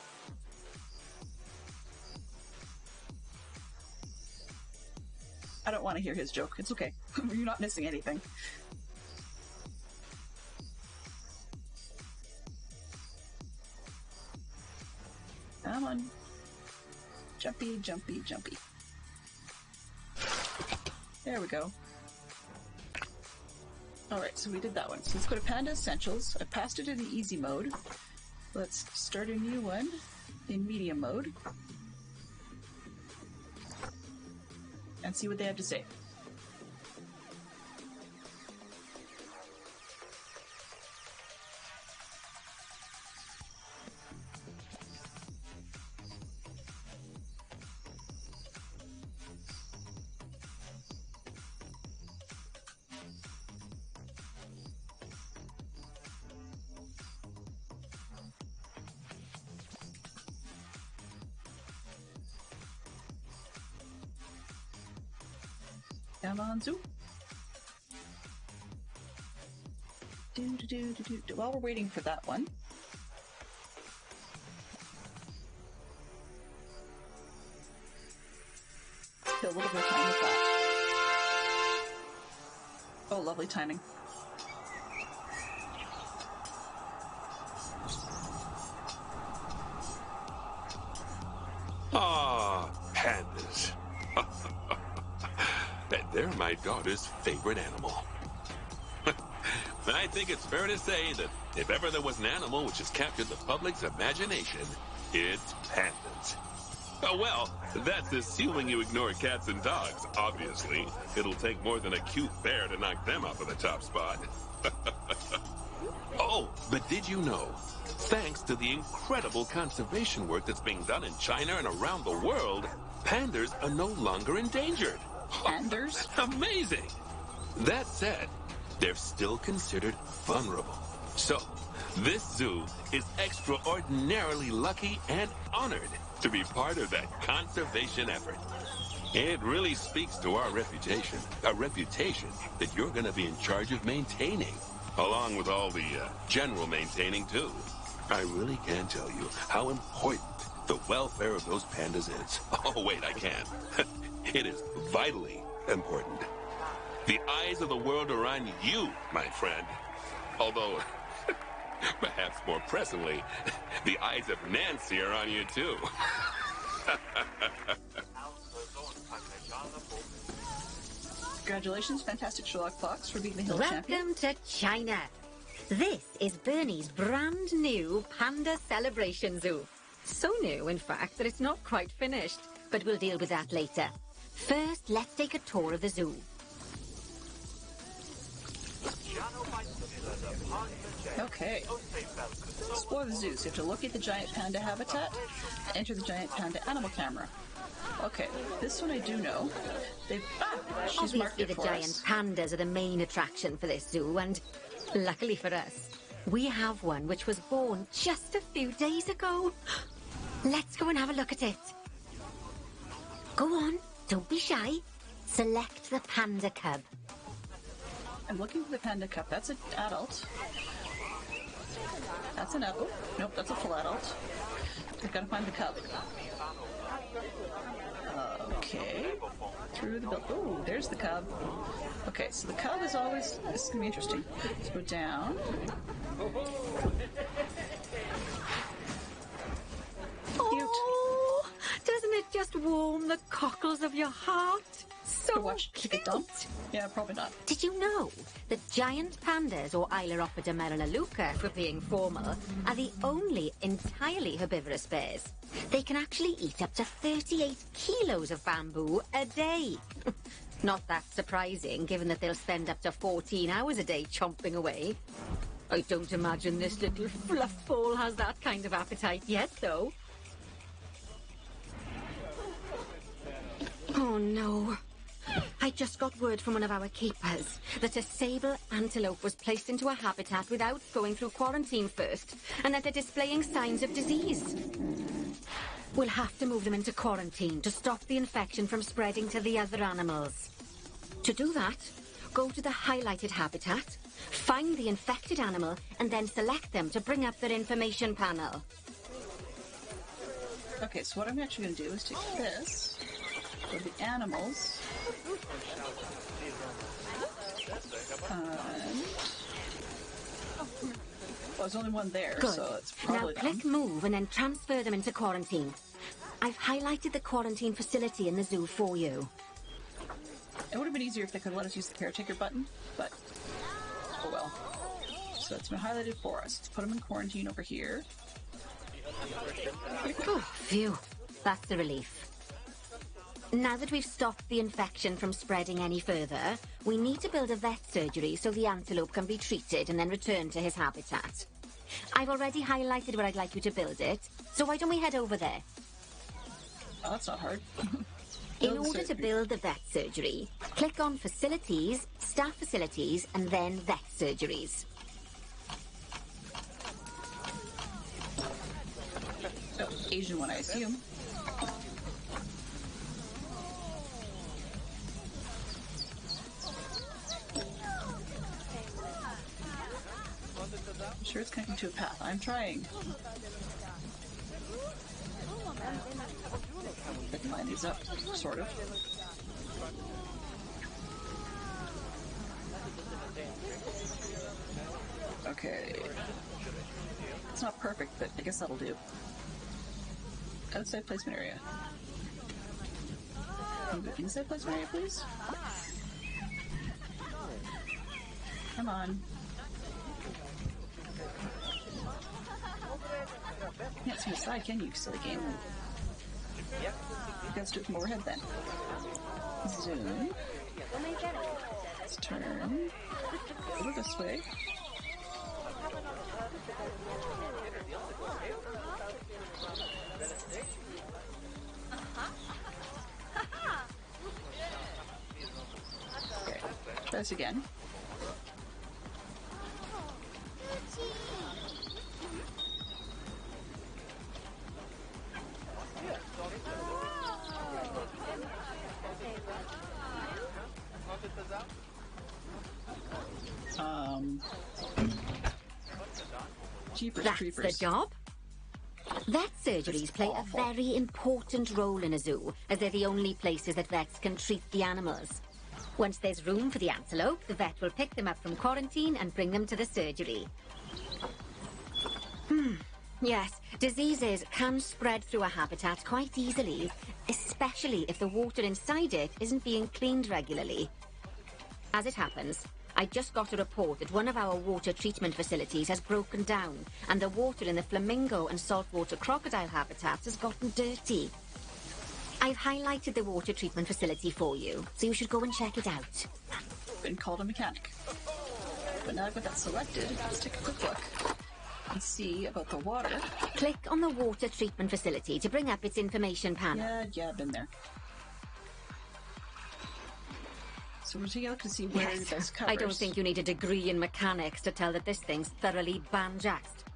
I don't want to hear his joke. It's okay. You're not missing anything. Come on. Jumpy, jumpy, jumpy. There we go. Alright, so we did that one. So let's go to Panda Essentials. I passed it in the easy mode. Let's start a new one in medium mode. And see what they have to say. Come on, zoo. While we're waiting for that one. Kill a little bit of time with that. Oh, lovely timing. Ah, pandas. And they're my daughter's favorite animal. I think it's fair to say that if ever there was an animal which has captured the public's imagination, it's pandas. Well, that's assuming you ignore cats and dogs, obviously. It'll take more than a cute bear to knock them off of the top spot. Oh, but did you know, thanks to the incredible conservation work that's being done in China and around the world, pandas are no longer endangered. Pandas? Amazing! That said, they're still considered vulnerable. So, this zoo is extraordinarily lucky and honored to be part of that conservation effort. It really speaks to our reputation, a reputation that you're going to be in charge of maintaining, along with all the general maintaining, too. I really can't tell you how important the welfare of those pandas is. Oh, wait, I can. It is vitally important. The eyes of the world are on you, my friend. Although, perhaps more pressingly, the eyes of Nancy are on you, too. Congratulations, Fantastic Sherlock Fox, for being the Hill Champion. Welcome to China. This is Bernie's brand new Panda Celebration Zoo. So new, in fact, that it's not quite finished. But we'll deal with that later. First, let's take a tour of the zoo. Okay. Explore the zoo. So you have to locate the giant panda habitat, enter the giant panda animal camera. Okay, this one I do know. She's marked Obviously, it the for giant us. pandas are the main attraction for this zoo, and luckily for us, we have one which was born just a few days ago. Let's go and have a look at it. Go on, don't be shy. Select the panda cub. I'm looking for the panda cup. That's an adult. That's an adult. Nope, that's a full adult. I've got to find the cub. Okay. Through the bill. Oh, there's the cub. Okay, so the cub is always... This is going to be interesting. Let's go down. Oh, doesn't it just warm the cockles of your heart? So Watch cute. it dump. Yeah, probably not. Did you know that giant pandas, or Ailuropoda melaleuca for being formal, are the only entirely herbivorous bears? They can actually eat up to 38 kilos of bamboo a day. Not that surprising, given that they'll spend up to 14 hours a day chomping away. I don't imagine this little fluff ball has that kind of appetite yet, though. Oh, no. I just got word from one of our keepers that a sable antelope was placed into a habitat without going through quarantine first, and that they're displaying signs of disease. We'll have to move them into quarantine to stop the infection from spreading to the other animals. To do that, go to the highlighted habitat, find the infected animal, and then select them to bring up their information panel. Okay, so what I'm actually going to do is take this, go to the animals, and... Oh, there's only one there, Good. so it's Now probably click move and then transfer them into quarantine. I've highlighted the quarantine facility in the zoo for you. It would have been easier if they could let us use the caretaker button, but oh well. So it's been highlighted for us. Let's put them in quarantine over here. Oh, phew. That's a relief. Now that we've stopped the infection from spreading any further, we need to build a vet surgery so the antelope can be treated and then returned to his habitat. I've already highlighted where I'd like you to build it, so why don't we head over there? Oh, that's not hard. In order to build the vet surgery, click on Facilities, Staff Facilities, and then Vet Surgeries. Oh, Asian one, I assume. I'm sure it's connecting to a path. I'm trying. I can line these up, sort of. Okay. It's not perfect, but I guess that'll do. Outside placement area. Inside placement area, please? Come on. Can't see the side, can you, silly game? Let's do it from overhead then. Zoom. Let's turn over this way. Okay, try this again. Jeepers That's creepers. the job. Vet surgeries play a very important role in a zoo, as they're the only places that vets can treat the animals. Once there's room for the antelope, the vet will pick them up from quarantine and bring them to the surgery. Yes, diseases can spread through a habitat quite easily, especially if the water inside it isn't being cleaned regularly. As it happens, I just got a report that one of our water treatment facilities has broken down, and the water in the flamingo and saltwater crocodile habitats has gotten dirty. I've highlighted the water treatment facility for you, so you should go and check it out. Been called a mechanic. But now I've got that selected, let's take a quick look and see about the water. Click on the water treatment facility to bring up its information panel. Yeah, I've been there. So we're taking a look to see where this covers. I don't think you need a degree in mechanics to tell that this thing's thoroughly banjaxed.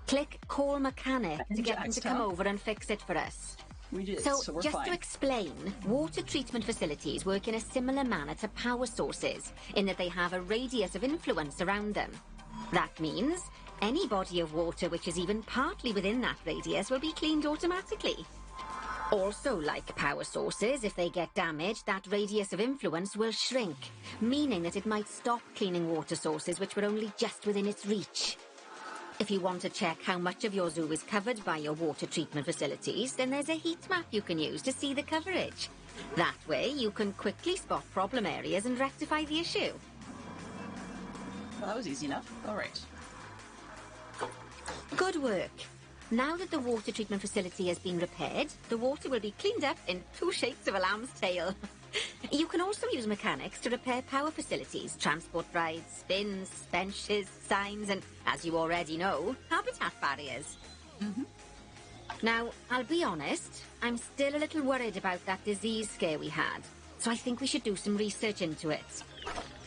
Click call mechanic to get them to come over and fix it for us. We did, so we're just fine. to explain, water treatment facilities work in a similar manner to power sources, in that they have a radius of influence around them. That means any body of water which is even partly within that radius will be cleaned automatically. Also, like power sources, if they get damaged, that radius of influence will shrink, meaning that it might stop cleaning water sources which were only just within its reach. If you want to check how much of your zoo is covered by your water treatment facilities, then there's a heat map you can use to see the coverage. That way, you can quickly spot problem areas and rectify the issue. Well, that was easy enough. All right. Good work. Now that the water treatment facility has been repaired, the water will be cleaned up in 2 shades of a lamb's tail. You can also use mechanics to repair power facilities, transport rides, bins, benches, signs, and, as you already know, habitat barriers. Now, I'll be honest, I'm still a little worried about that disease scare we had, so I think we should do some research into it.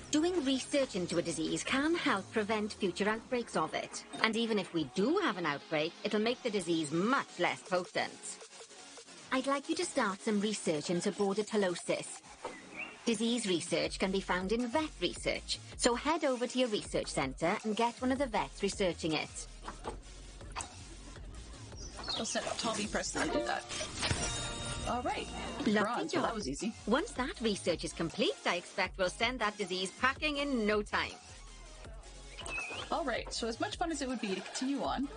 Doing research into a disease can help prevent future outbreaks of it. And even if we do have an outbreak, it'll make the disease much less potent. I'd like you to start some research into bordetalosis. Disease research can be found in vet research, so head over to your research centre and get one of the vets researching it. I'll set Tommy Presley did that. All right. Lovely Bronze, job. well, that was easy. Once that research is complete, I expect we'll send that disease packing in no time. All right, so as much fun as it would be to continue on,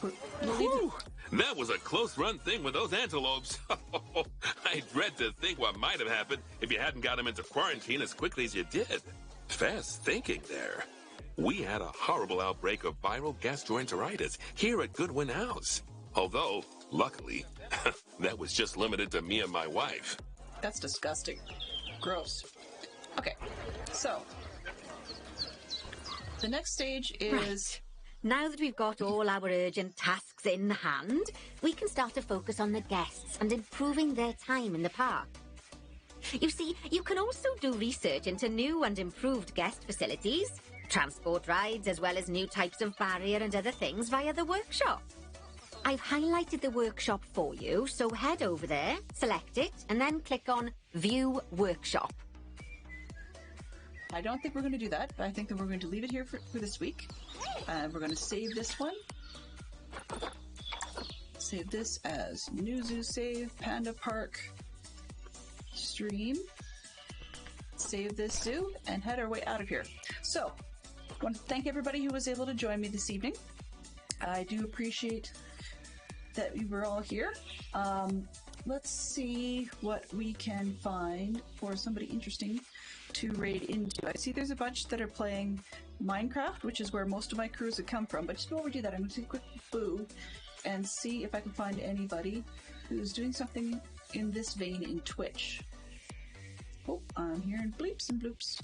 we'll leave Whew, that was a close-run thing with those antelopes. I dread to think what might have happened if you hadn't got them into quarantine as quickly as you did. Fast thinking there. We had a horrible outbreak of viral gastroenteritis here at Goodwin House. Although, luckily, that was just limited to me and my wife. That's disgusting. Gross. Okay, so the next stage is... Right. Now that we've got all our urgent tasks in hand, we can start to focus on the guests and improving their time in the park. You see, you can also do research into new and improved guest facilities, transport rides, as well as new types of barrier and other things via the workshop. I've highlighted the workshop for you, so head over there, select it, and then click on View Workshop. I don't think we're going to do that. I think that we're going to leave it here for this week. We're going to save this one. Save this as New Zoo Save, Panda Park, Stream. Save this zoo and head our way out of here. So, I want to thank everybody who was able to join me this evening. I do appreciate that we were all here. Let's see what we can find for somebody interesting to raid into. I see there's a bunch that are playing Minecraft, which is where most of my crews have come from, but just before we do that, I'm going to take a quick boo and see if I can find anybody who's doing something in this vein in Twitch. Oh, I'm hearing bleeps and bloops.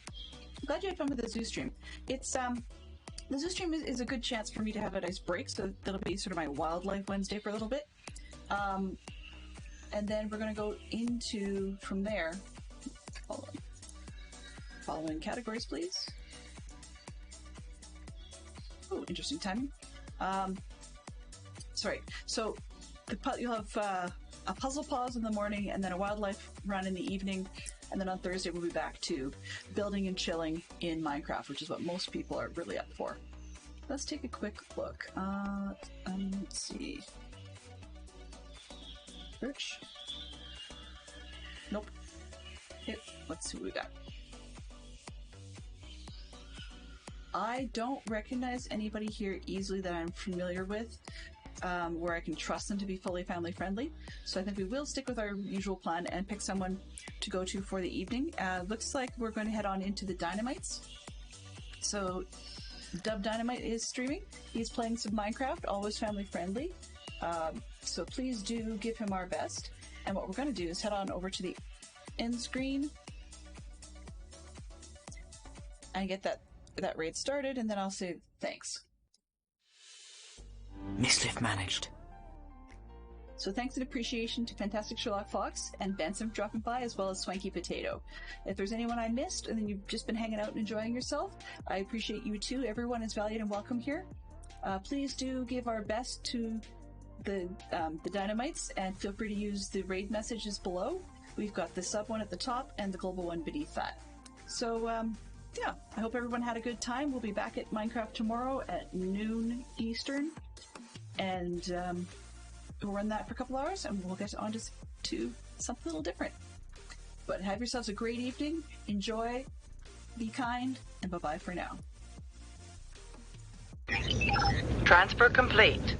I'm glad you had fun with the zoo stream. It's the zoo stream is a good chance for me to have a nice break, so that'll be sort of my Wildlife Wednesday for a little bit. And then we're going to go into, from there, following categories, please. Oh, interesting timing. Sorry, so you'll have a puzzle pause in the morning, and then a wildlife run in the evening, and then on Thursday we'll be back to building and chilling in Minecraft, which is what most people are really up for. Let's take a quick look. Let's see. Search. Nope. Okay, let's see what we got. I don't recognize anybody here easily that I'm familiar with, where I can trust them to be fully family friendly. So I think we will stick with our usual plan and pick someone to go to for the evening. Looks like we're going to head on into the Dynamites. So Dub Dynamite is streaming. He's playing some Minecraft, always family friendly. So please do give him our best. And what we're going to do is head on over to the end screen and get that raid started, and then I'll say thanks. Mischief managed. So thanks and appreciation to Fantastic Sherlock Fox and Benson for dropping by, as well as Swanky Potato. If there's anyone I missed and then you've just been hanging out and enjoying yourself, I appreciate you too. Everyone is valued and welcome here. Please do give our best to the Dynamites, and feel free to use the raid messages below. We've got the sub one at the top and the global one beneath that. So, yeah, I hope everyone had a good time. We'll be back at Minecraft tomorrow at noon Eastern, and we'll run that for a couple hours, and we'll get on to something a little different. But have yourselves a great evening, enjoy, be kind, and bye-bye for now. Transfer complete.